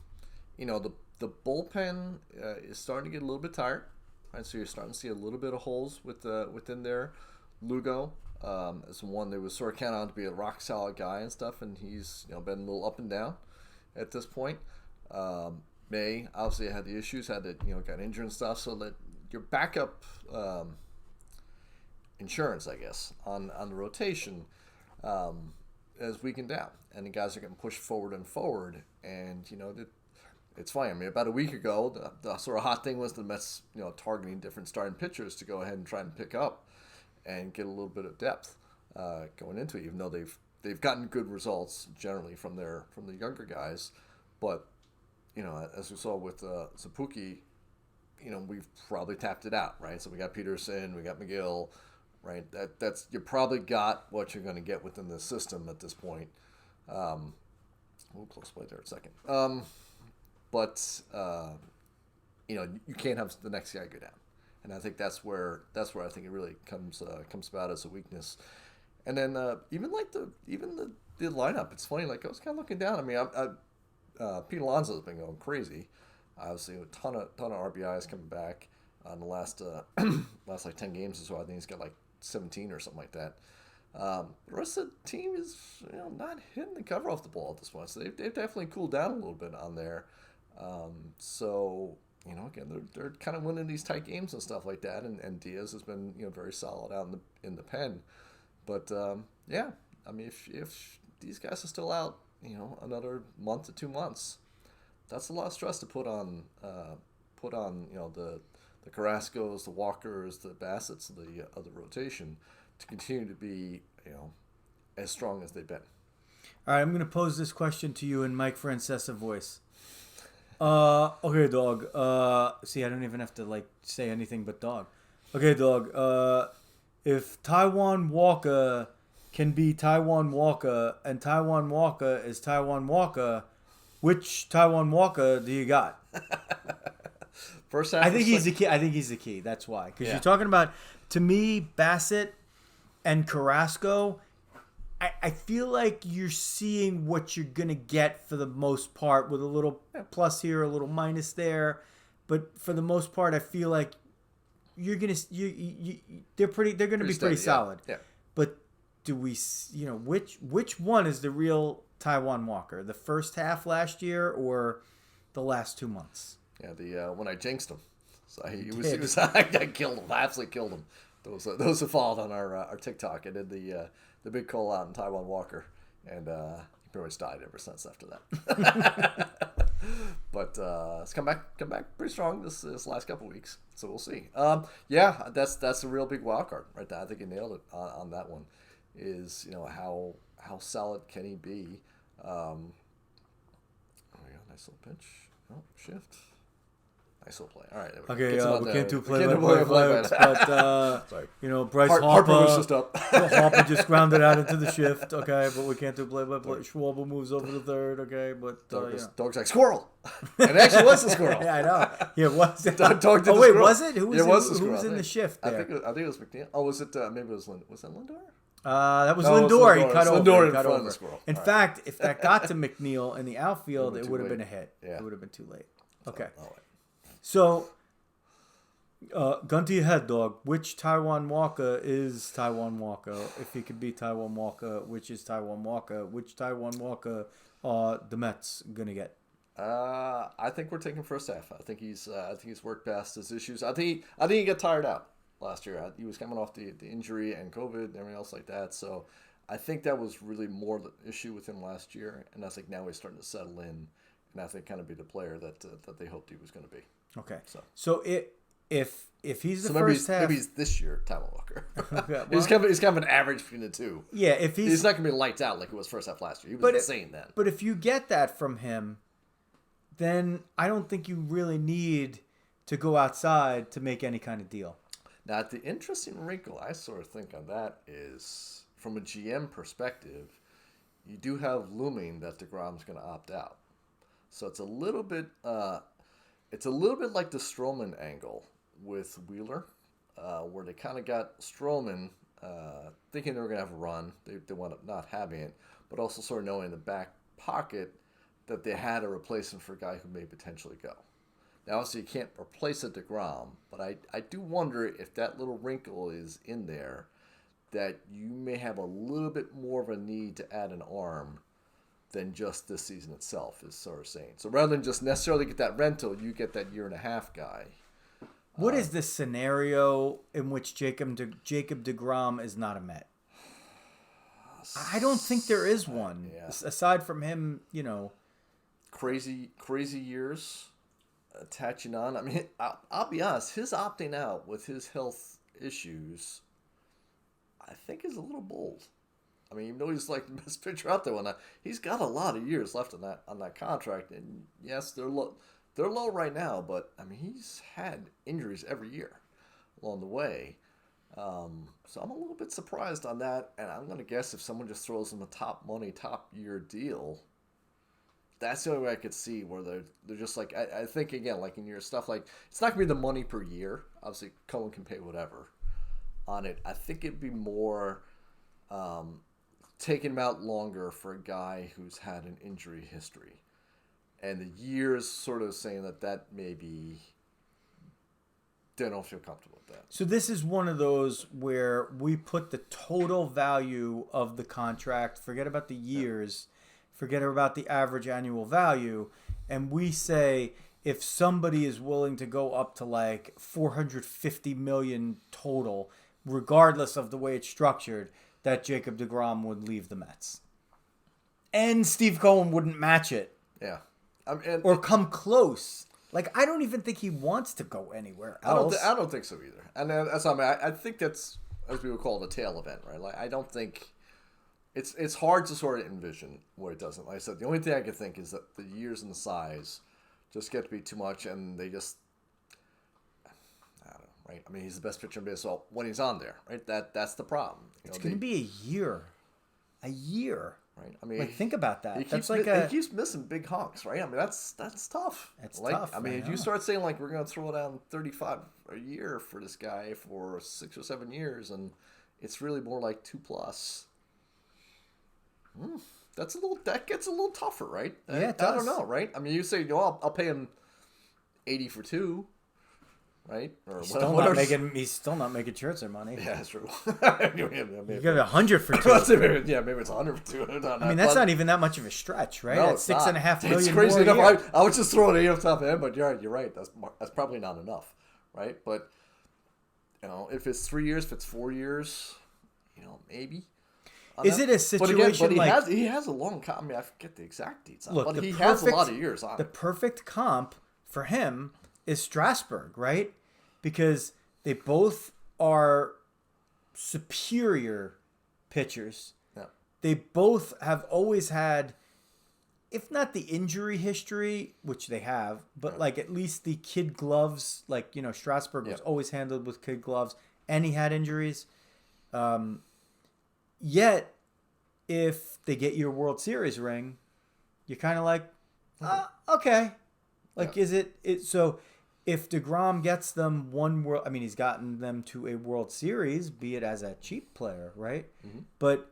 know, the bullpen is starting to get a little bit tired, right? So you're starting to see a little bit of holes within there. Lugo is one they was sort of counted on to be a rock solid guy and stuff, and he's, you know, been a little up and down at this point. May obviously had the issues, got injured and stuff, so that your backup insurance, I guess, on the rotation has weakened down, and the guys are getting pushed forward and forward. And you know, it's funny. I mean, about a week ago, the sort of hot thing was the Mets, you know, targeting different starting pitchers to go ahead and try and pick up and get a little bit of depth going into it. Even though they've gotten good results generally from the younger guys, but you know, as we saw with Zapuki, you know, we've probably tapped it out, right? So we got Peterson, we got McGill. Right, that's you probably got what you're going to get within the system at this point. We'll close play there a second. But you know, you can't have the next guy go down, and I think that's where I think it really comes about as a weakness. And then even the lineup, it's funny. Like, I was kind of looking down. I mean, Pete Alonso's been going crazy. Obviously, a ton of RBIs coming back on the last like 10 games or so. I think he's got like 17 or something like that. The rest of the team is, you know, not hitting the cover off the ball at this point. So they've definitely cooled down a little bit on there. So, you know, again, they're kind of winning these tight games and stuff like that. And Diaz has been, you know, very solid out in the pen. But yeah, I mean, if these guys are still out, you know, another month to 2 months, that's a lot of stress to put on you know, the Carrascos, the Walkers, the Bassetts of the rotation to continue to be, you know, as strong as they've been. All right, I'm going to pose this question to you in Mike Francesa voice. Okay, Dog. See, I don't even have to like say anything but Dog. Okay, Dog. If Taiwan Walker can be Taiwan Walker and Taiwan Walker is Taiwan Walker, which Taiwan Walker do you got? First half. I think he's the key. I think he's the key. That's why. Because you're talking about, to me, Bassett and Carrasco. I feel like you're seeing what you're gonna get for the most part, with a little plus here, a little minus there. but for the most part, I feel like they're gonna be pretty solid. Yeah. But do we, which one is the real Taijuan Walker? The first half last year or the last 2 months? Yeah, the when I jinxed him, so I killed him. I absolutely killed him. Those who followed on our TikTok, I did the big call out in Taijuan Walker, and he pretty much died ever since after that. But it's come back pretty strong this last couple of weeks, so we'll see. Yeah, that's a real big wild card right there. I think you nailed it on that one. Is how solid can he be? Oh yeah, nice little pinch. Oh, shift. Nice little play. All right. Okay, we can't do play-by-play, but sorry. Bryce Harper was just up. Harper just grounded out into the shift. Okay, but we can't do play-by-play. Schwarber moves over to third. Okay, but Dog's like squirrel. And it actually was a squirrel. Yeah, I know. Yeah, was it? Dog did the wait, squirrel. was it? Who was in the shift there? I think it was McNeil. Oh, was it? Maybe it was Lindor. Was that Lindor? That was Lindor. He cut over. Lindor in front of the squirrel. In fact, if that got to McNeil in the outfield, it would have been a hit. Yeah. It would have been too late. Okay. Oh, So, gun to your head, dog. Which Taijuan Walker is Taijuan Walker? If he could be Taijuan Walker, which is Taijuan Walker? Which Taijuan Walker are the Mets gonna get? I think we're taking first half. I think he's worked past his issues. I think he got tired out last year. He was coming off the injury and COVID and everything else like that. So I think that was really more the issue with him last year. And I think now he's starting to settle in, and I think kind of be the player that they hoped he was going to be. Okay. So if he's the maybe first half, maybe he's this year, Taijuan Walker. Okay, he's kind of an average between the two. Yeah, if he's not going to be lights out like he was first half last year. He was insane then. But if you get that from him, then I don't think you really need to go outside to make any kind of deal. Now, the interesting wrinkle I sort of think on that is, from a GM perspective, you do have looming that DeGrom's going to opt out. So it's a little bit like the Stroman angle with Wheeler, where they kind of got Stroman thinking they were going to have a run. They wound up not having it, but also sort of knowing in the back pocket that they had a replacement for a guy who may potentially go. Now, obviously, you can't replace a DeGrom, but I do wonder if that little wrinkle is in there, that you may have a little bit more of a need to add an arm than just this season itself, is sort of saying. So rather than just necessarily get that rental, you get that 1.5 year guy. What is the scenario in which Jacob DeGrom is not a Met? I don't think there is one. Yeah. Aside from him, Crazy years attaching on. I mean, I'll be honest, his opting out with his health issues, I think is a little bold. I mean, even though he's like the best pitcher out there, he's got a lot of years left on that contract, and yes, they're low right now, but I mean, he's had injuries every year along the way. So I'm a little bit surprised on that, and I'm gonna guess if someone just throws him a top year deal, that's the only way I could see where they're just like, I think again, like in your stuff, like it's not gonna be the money per year. Obviously, Cohen can pay whatever on it. I think it'd be more taking him out longer for a guy who's had an injury history, and the years sort of saying that maybe they don't feel comfortable with that. So this is one of those where we put the total value of the contract, forget about the years, forget about the average annual value, and we say if somebody is willing to go up to like $450 million total, regardless of the way it's structured, that Jacob DeGrom would leave the Mets. And Steve Cohen wouldn't match it. Yeah. Or come close. Like, I don't even think he wants to go anywhere else. I don't think so either. And that's what I mean. I think that's, as we would call it, a tail event, right? Like, I don't think... It's hard to sort of envision where it doesn't. Like I said, the only thing I could think is that the years and the size just get to be too much, and they just... I don't know, right? I mean, he's the best pitcher in baseball when he's on there, right? That's the problem. It's going to be a year. A year. Right. I mean, like, think about that. He keeps missing big honks, right? I mean, that's tough. It's like, tough. I mean, if you start saying like we're going to throw down 35 a year for this guy for 6 or 7 years, and it's really more like 2+. That gets a little tougher, right? Yeah, it does. I don't know, right? I mean, you say, I'll pay him 80 for 2, right? Or He's still not making Scherzer money. Yeah, that's true. You got 100 for 2. Maybe it's 100 for 2. I mean, that's not even that much of a stretch, right? No, that's $6.5 million. It's crazy enough. I was just throwing it off the top of the head, but you're right. That's probably not enough, right? But if it's 3 years, if it's 4 years, maybe. Is it a situation but he has a long comp. I mean, I forget the exact dates. But he has a lot of years on it. The perfect comp for him is Strasburg, right? Because they both are superior pitchers. Yeah. They both have always had, if not the injury history, which they have, but like at least the kid gloves. Like, Strasburg was always handled with kid gloves, and he had injuries. Yet, if they get you a World Series ring, you're kind of like, okay. Like, is it so? If DeGrom gets them he's gotten them to a World Series, be it as a cheap player, right? Mm-hmm. But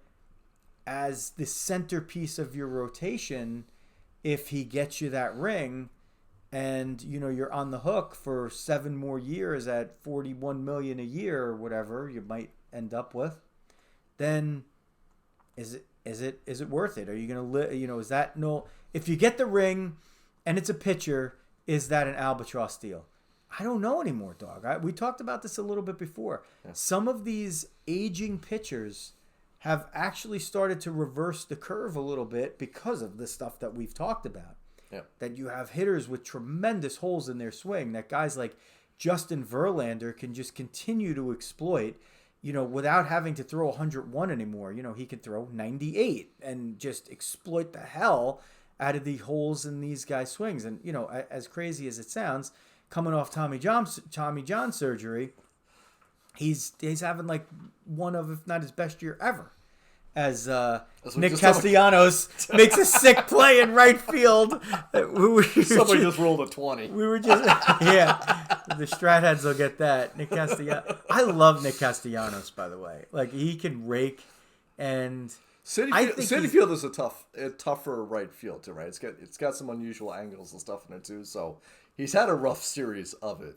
as the centerpiece of your rotation, if he gets you that ring, and you're on the hook for 7 more years at $41 million a year or whatever you might end up with, then is it worth it? Are you gonna is that if you get the ring and it's a pitcher, is that an albatross deal? I don't know anymore, dog. We talked about this a little bit before. Yeah. Some of these aging pitchers have actually started to reverse the curve a little bit because of the stuff that we've talked about. Yeah. That you have hitters with tremendous holes in their swing that guys like Justin Verlander can just continue to exploit, without having to throw 101 anymore. He can throw 98 and just exploit the hell out of the holes in these guys' swings. And, as crazy as it sounds, coming off Tommy John surgery, he's having like one of, if not his best year ever. As Nick Castellanos makes a sick play in right field. Somebody just rolled a 20. We were just, the Strat heads will get that. Nick Castellanos. I love Nick Castellanos, by the way. Like, he can rake, and City Field is a tougher right field too, right? It's got some unusual angles and stuff in it too. So he's had a rough series of it.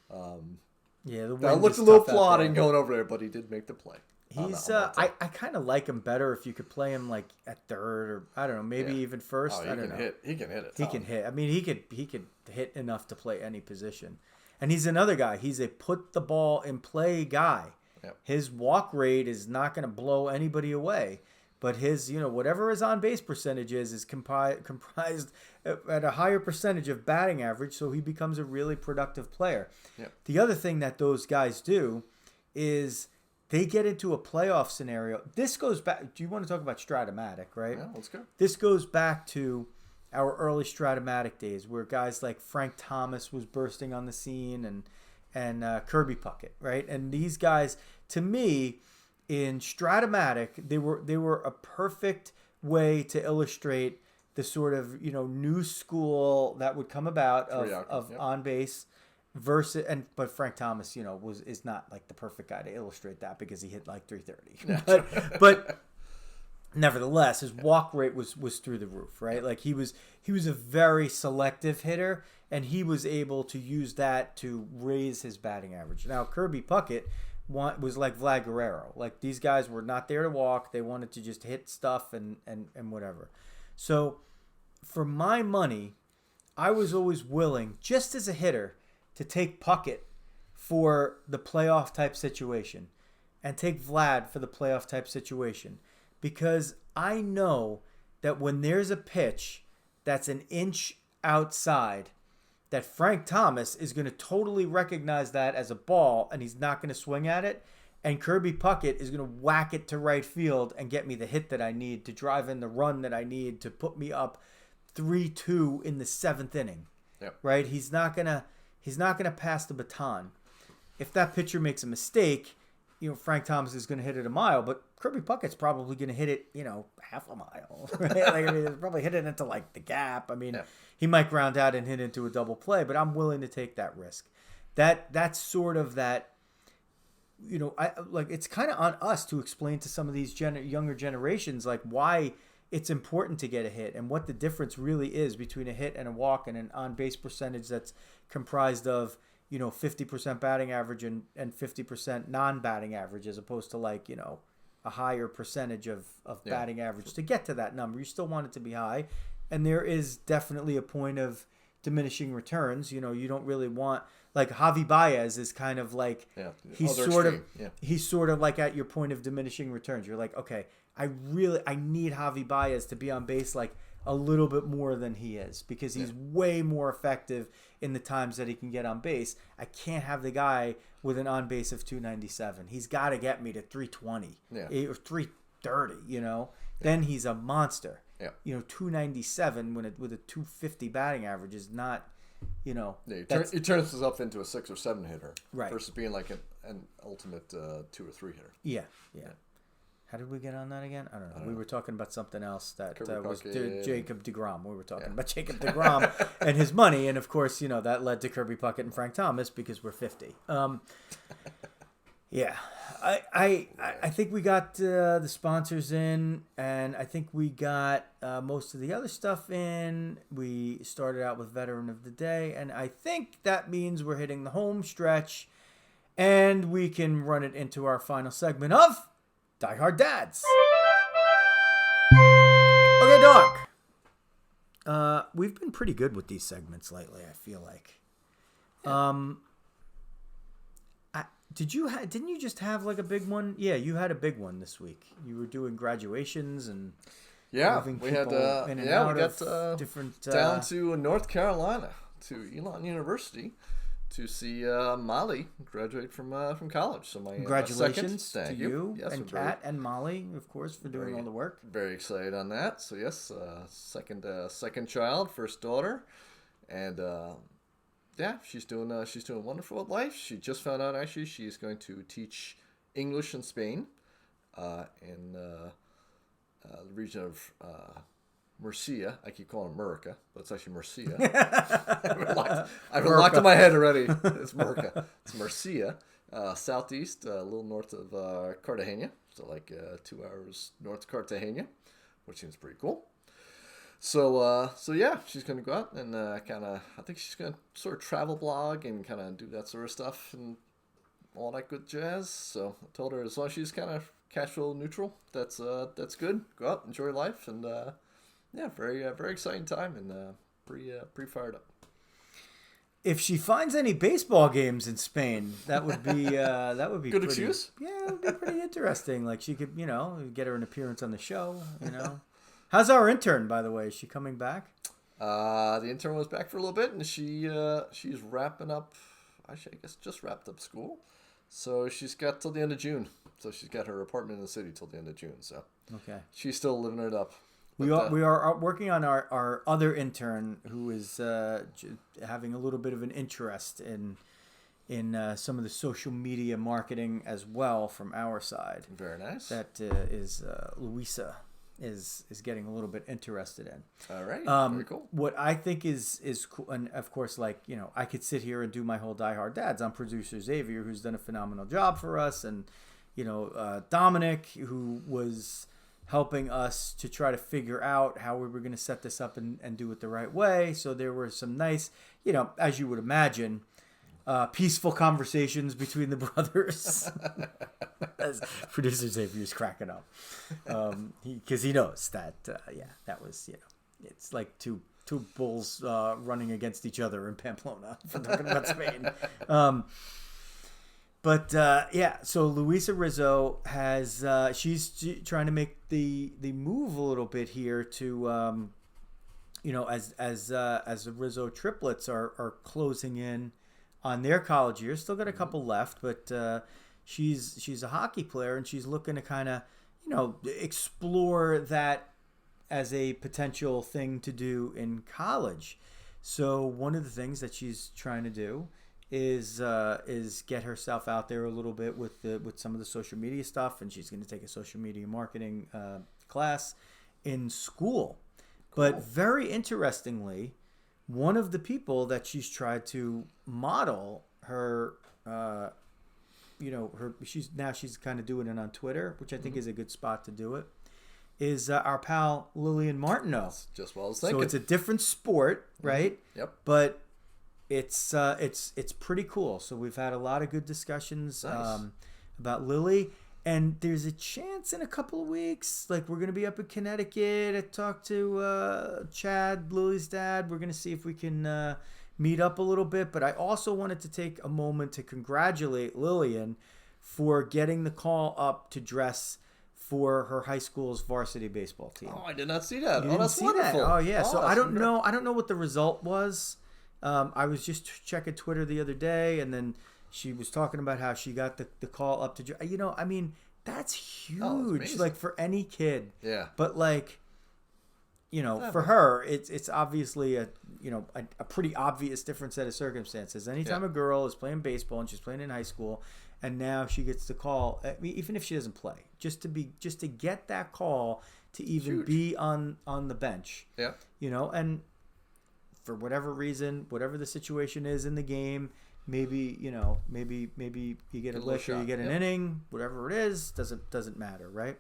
The wind looked a little plodding going over there, but he did make the play. He's I kind of like him better if you could play him like at third, or I don't know, maybe even first. I don't know. He can hit it. He can hit. I mean, he could hit enough to play any position. And he's another guy. He's a put the ball in play guy. Yep. His walk rate is not going to blow anybody away. But his, whatever his on-base percentage is comprised at a higher percentage of batting average, so he becomes a really productive player. Yep. The other thing that those guys do is they get into a playoff scenario. This goes back. Do you want to talk about Stratomatic, right? Yeah, let's go. This goes back to our early Stratomatic days, where guys like Frank Thomas was bursting on the scene, and Kirby Puckett, right? And these guys, to me, in Stratomatic, they were a perfect way to illustrate the sort of new school that would come about of on base versus but Frank Thomas is not like the perfect guy to illustrate that because he hit like 330, but nevertheless his walk rate was through the roof, right? Like he was a very selective hitter, and he was able to use that to raise his batting average. Now Kirby Puckett was like Vlad Guerrero. Like, these guys were not there to walk. They wanted to just hit stuff and whatever. So for my money, I was always willing, just as a hitter, to take Puckett for the playoff type situation and take Vlad for the playoff type situation, because I know that when there's a pitch that's an inch outside, that Frank Thomas is going to totally recognize that as a ball, and he's not going to swing at it. And Kirby Puckett is going to whack it to right field and get me the hit that I need to drive in the run that I need to put me up 3-2 in the 7th inning. Yep. Right? He's not gonna pass the baton. If that pitcher makes a mistake, Frank Thomas is going to hit it a mile, but Kirby Puckett's probably going to hit it, half a mile. Right? Like, I mean, he'll probably hit it into like the gap. I mean, he might ground out and hit into a double play, but I'm willing to take that risk. That's sort of that. It's kind of on us to explain to some of these younger generations, like, why it's important to get a hit, and what the difference really is between a hit and a walk and an on-base percentage that's comprised of, 50% batting average and 50% non-batting average, as opposed to like, a higher percentage of batting average. To get to that number, you still want it to be high. And there is definitely a point of diminishing returns. You don't really want, like Javi Baez is kind of like, he's sort of like at your point of diminishing returns. You're like, okay, I need Javi Baez to be on base like a little bit more than he is, because he's way more effective in the times that he can get on base. I can't have the guy with an on base of 297. He's got to get me to 320 or 330, Then he's a monster. 297 with a 250 batting average is not, he turns himself into a 6 or 7 hitter, right? Versus being like an ultimate 2 or 3 hitter. Yeah. How did we get on that again? I don't know. We were talking about something else that was Jacob deGrom. We were talking about Jacob deGrom and his money, and of course, that led to Kirby, Puckett, and Frank Thomas because we're 50. Yeah, I think we got the sponsors in, and I think we got most of the other stuff in. We started out with Veteran of the Day, and I think that means we're hitting the home stretch, and we can run it into our final segment of Die Hard Dads. Okay, Doc. We've been pretty good with these segments lately, I feel like. Didn't you just have like a big one? Yeah, you had a big one this week. You were doing graduations and moving people in and out of different down to North Carolina to Elon University to see Molly graduate from college. So my congratulations to you and Kat and Molly, of course, for doing all the work. Very excited on that. So yes, second child, first daughter, and she's doing wonderful with life. She just found out actually she's going to teach English in Spain, in the region of Murcia. I keep calling it Murica, but it's actually Murcia. I've been locked in my head already. It's Murica. It's Murcia, southeast, a little north of Cartagena. So like 2 hours north of Cartagena, which seems pretty cool. So yeah, she's going to go out and I think she's going to sort of travel blog and kind of do that sort of stuff and all that good jazz. So I told her as long as she's kind of cash flow neutral, that's good. Go out, enjoy life, and very exciting time and pretty fired up. If she finds any baseball games in Spain, that would be good excuse. Yeah, it would be pretty interesting. Like she could, get her an appearance on the show. How's our intern, by the way? Is she coming back? The intern was back for a little bit, and she's wrapping up. Actually, I guess just wrapped up school, so she's got till the end of June. So she's got her apartment in the city till the end of June. So okay, she's still living it up. We are working on our other intern who is having a little bit of an interest in some of the social media marketing as well from our side. Very nice. That is Louisa is getting a little bit interested in. All right. Very cool. What I think is cool, and of course, I could sit here and do my whole Die Hard Dads. I'm producer Xavier, who's done a phenomenal job for us, and Dominic, who was helping us to try to figure out how we were going to set this up and do it the right way. So there were some nice, as you would imagine, peaceful conversations between the brothers. As producer Xavier's cracking up. Because he knows that, that was, it's like two bulls running against each other in Pamplona, if we're talking about Spain. So Luisa Rizzo has she's trying to make the move a little bit here to as the Rizzo triplets are closing in on their college years. Still got a couple left, but she's a hockey player and she's looking to kind of explore that as a potential thing to do in college. So one of the things that she's trying to do is get herself out there a little bit with some of the social media stuff, and she's going to take a social media marketing class in school. Cool. But very interestingly, one of the people that she's tried to model her, she's kind of doing it on Twitter, which I think is a good spot to do it, is our pal Lillian Martineau. That's just what I was thinking. So it's a different sport, right? Yep. But it's pretty cool. So we've had a lot of good discussions about Lily. And there's a chance in a couple of weeks, like we're going to be up in Connecticut. I talked to Chad, Lily's dad. We're going to see if we can meet up a little bit. But I also wanted to take a moment to congratulate Lillian for getting the call up to dress for her high school's varsity baseball team. Oh, I did not see that. You That's see wonderful. That? Oh, yeah. So I don't know. know. I don't know what the result was. I was just checking Twitter the other day, and then she was talking about how she got the call up to, I mean, that's huge, like for any kid. Yeah. But like, for her, it's obviously a pretty obvious different set of circumstances. Anytime a girl is playing baseball and she's playing in high school, and now she gets the call, I mean, even if she doesn't play, just to get that call to even be on the bench. Yeah. And for whatever reason, whatever the situation is in the game, maybe you get a lick or you get an inning, whatever it is, doesn't matter, right?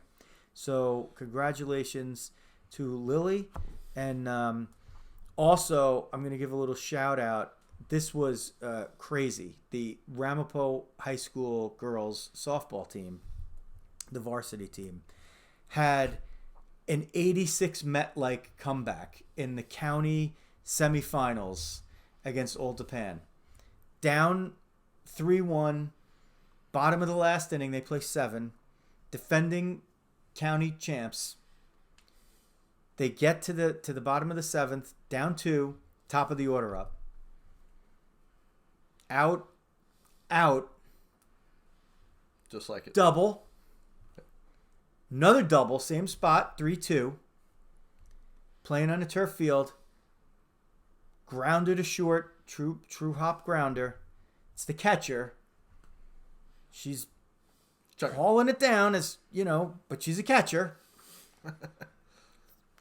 So congratulations to Lily, and also I'm going to give a little shout out. This was crazy. The Ramapo High School girls softball team, the varsity team, had an 86 Met-like comeback in the county semifinals against Old Japan. Down 3-1, bottom of the last inning, they play 7, defending county champs. They get to the bottom of the 7th, down 2, top of the order up. Out. Just like it. Double. Another double, same spot, 3-2. Playing on a turf field. Grounder to short, true hop grounder. It's the catcher. She's hauling it down as, but she's a catcher.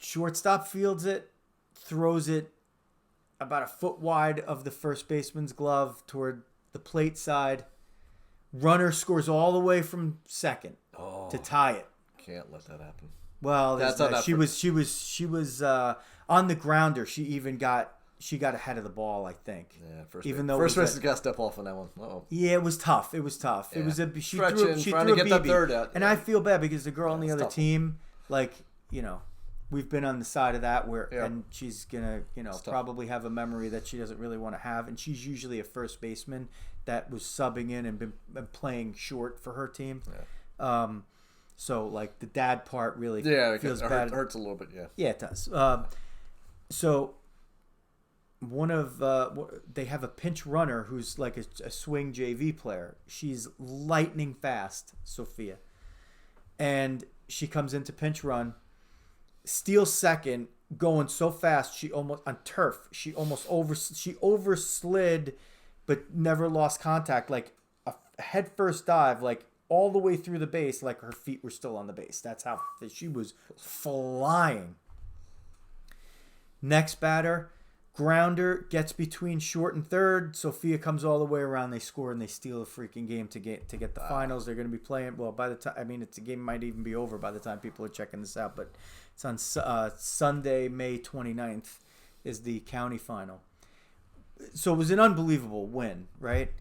Shortstop fields it, throws it about a foot wide of the first baseman's glove toward the plate side. Runner scores all the way from second to tie it. Can't let that happen. Well, she was on the grounder. She got ahead of the ball, I think. Yeah, first base has got to step off on that one. Uh-oh. Yeah, it was tough. Yeah. It was she trying threw to a get that BB. third out. And I feel bad because the girl on the other tough. team, we've been on the side of that and she's gonna, probably have a memory that she doesn't really want to have. And she's usually a first baseman that was subbing in and been playing short for her team. Yeah. So like the dad part really feels bad. It hurts a little bit. Yeah. Yeah, it does. So one of they have a pinch runner who's like a swing JV player. She's lightning fast, Sophia, and she comes into pinch run, steals second, going so fast she almost on turf. She overslid, but never lost contact. Like a head first dive, like all the way through the base, like her feet were still on the base. That's how she was flying. Next batter. Grounder gets between short and third. Sophia comes all the way around. They score and they steal a freaking game to get the finals. They're going to be playing. Well, by the time the game might even be over by the time people are checking this out. But it's on Sunday, May 29th, is the county final. So it was an unbelievable win, right?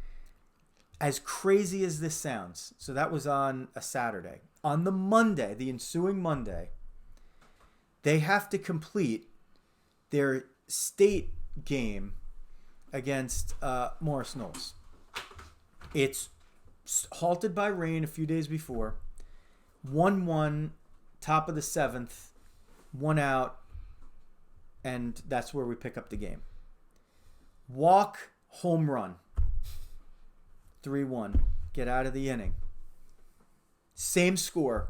As crazy as this sounds. So that was on a Saturday. On the Monday, the ensuing Monday, they have to complete their state game against Morris Knowles. It's halted by rain a few days before. 1-1, top of the 7th, 1 out, and that's where we pick up the game. Walk, home run. 3-1. Get out of the inning. Same score.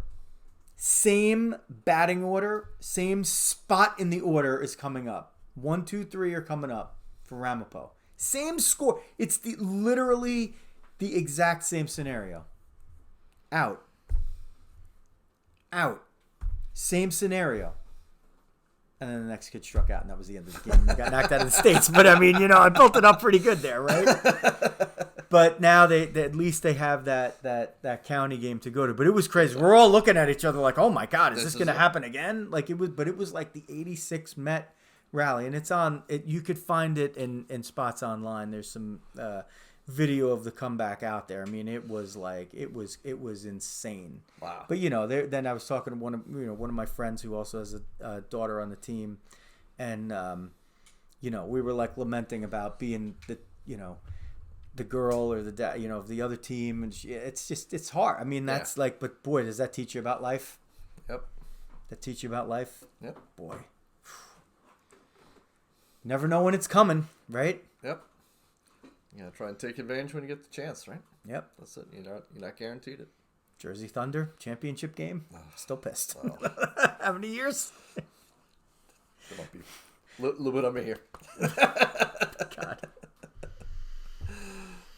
Same batting order. Same spot in the order is coming up. 1, 2, 3 are coming up for Ramapo. Same score. It's literally the exact same scenario. Out. Same scenario. And then the next kid struck out, and that was the end of the game. They got knocked out of the States. But, I mean, I built it up pretty good there, right? But now they at least they have that county game to go to. But it was crazy. We're all looking at each other like, oh my God, is this going to happen again? Like it was like the '86 Met rally, and it's on. You could find it in spots online. There's some video of the comeback out there. I mean, it was insane. Wow. But then I was talking to one of my friends who also has a daughter on the team, and we were like lamenting about being the girl or the dad, of the other team, and it's hard. I mean, that's like, but boy, does that teach you about life? Yep. That teach you about life? Yep. Boy. Never know when it's coming, right? Yep. You gotta try and take advantage when you get the chance, right? Yep. That's it. You're not guaranteed it. Jersey Thunder championship game. Still pissed. Wow. How many years? There might be a little bit on me here. God.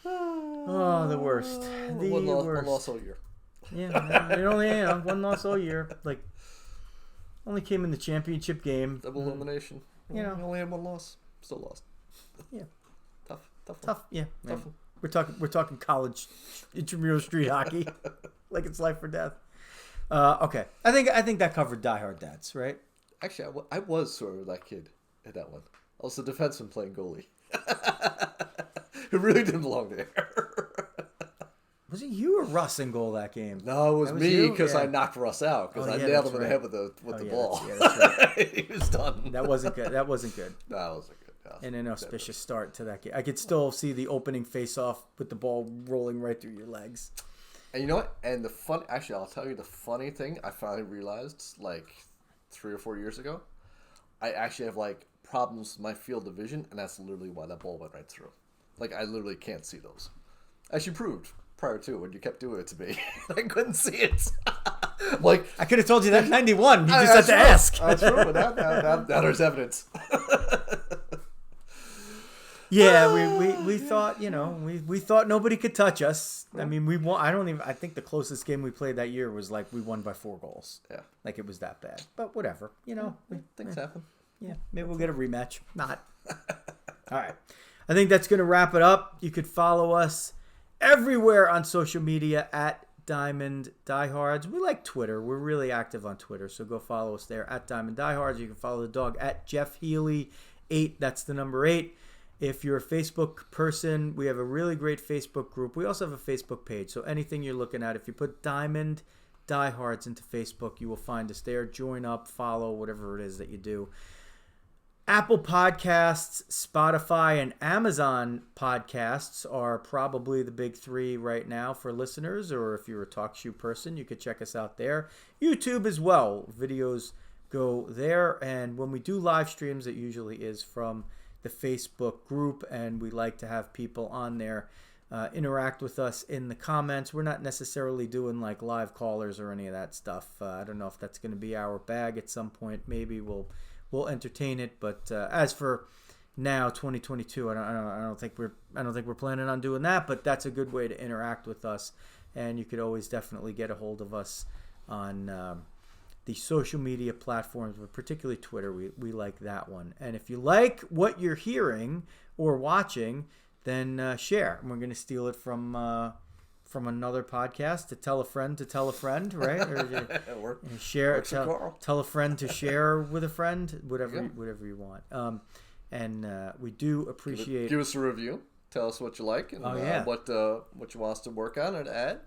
Oh, the worst. One loss all year. Yeah, it only one loss all year. Like, only came in the championship game. Double elimination. You only had one loss. Still lost. Yeah. Tough. Yeah. Tough. We're talking college intramural street hockey, like it's life or death. Okay, I think that covered Die Hard Dads, right? Actually, I was sort of that kid at that one. I was a defenseman playing goalie. Who really didn't belong there. Was it you or Russ in goal that game? No, it was me because I knocked Russ out because I nailed him in the head with the ball. That's right. He was done. That wasn't good. No, it wasn't good. An inauspicious start to that game. I could still see the opening face-off with the ball rolling right through your legs. And you know what? And actually, I'll tell you the funny thing I finally realized like 3 or 4 years ago. I actually have like problems with my field of vision, and that's literally why that ball went right through. Like, I literally can't see those. As you proved prior to when you kept doing it to me. I couldn't see it. Like, I could have told you that in 91. You just had to ask. That's true, but now there's evidence. Yeah, we thought, we thought nobody could touch us. I mean, we won. I think the closest game we played that year was like we won by 4 goals. Yeah. Like it was that bad. But whatever, things happen. Yeah, maybe we'll get a rematch. Not. All right. I think that's going to wrap it up. You could follow us everywhere on social media at Diamond Diehards. We like Twitter. We're really active on Twitter, so go follow us there at Diamond Diehards. You can follow the dog at Jeff Healy 8. That's the number 8. If you're a Facebook person, we have a really great Facebook group. We also have a Facebook page. So anything you're looking at, if you put Diamond Diehards into Facebook, you will find us there. Join up, follow, whatever it is that you do. Apple Podcasts, Spotify, and Amazon Podcasts are probably the big 3 right now for listeners. Or if you're a talk shoe person, you could check us out there. YouTube as well. Videos go there. And when we do live streams, it usually is from the Facebook group, and we like to have people on there interact with us in the comments. We're not necessarily doing like live callers or any of that stuff. I don't know if that's going to be our bag at some point. Maybe we'll entertain it, but as for now, 2022, I don't think we're planning on doing that. But that's a good way to interact with us, and you could always definitely get a hold of us on the social media platforms, but particularly Twitter. We like that one. And if you like what you're hearing or watching, then share. And we're going to steal it from another podcast to tell a friend, right? Or share, tell a friend to share with a friend, whatever you want. And we do appreciate. Give us a review. Tell us what you like and what you want us to work on and add.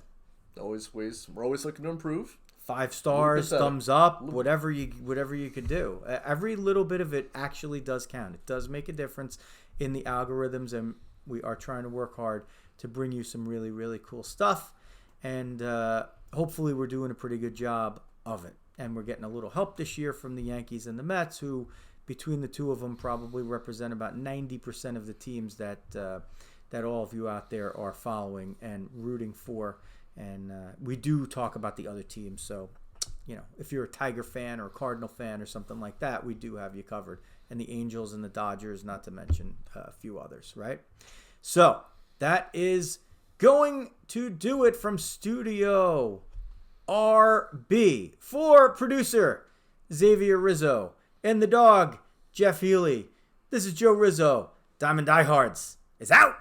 We're always looking to improve. 5 stars, thumbs up, whatever you could do. Every little bit of it actually does count. It does make a difference in the algorithms, and we are trying to work hard to bring you some really, really cool stuff. And hopefully we're doing a pretty good job of it. And we're getting a little help this year from the Yankees and the Mets, who between the two of them probably represent about 90% of the teams that all of you out there are following and rooting for. And we do talk about the other teams. So, if you're a Tiger fan or a Cardinal fan or something like that, we do have you covered. And the Angels and the Dodgers, not to mention a few others, right? So, that is going to do it from Studio RB. For producer Xavier Rizzo and the dog, Jeff Healy, this is Joe Rizzo. Diamond Diehards is out.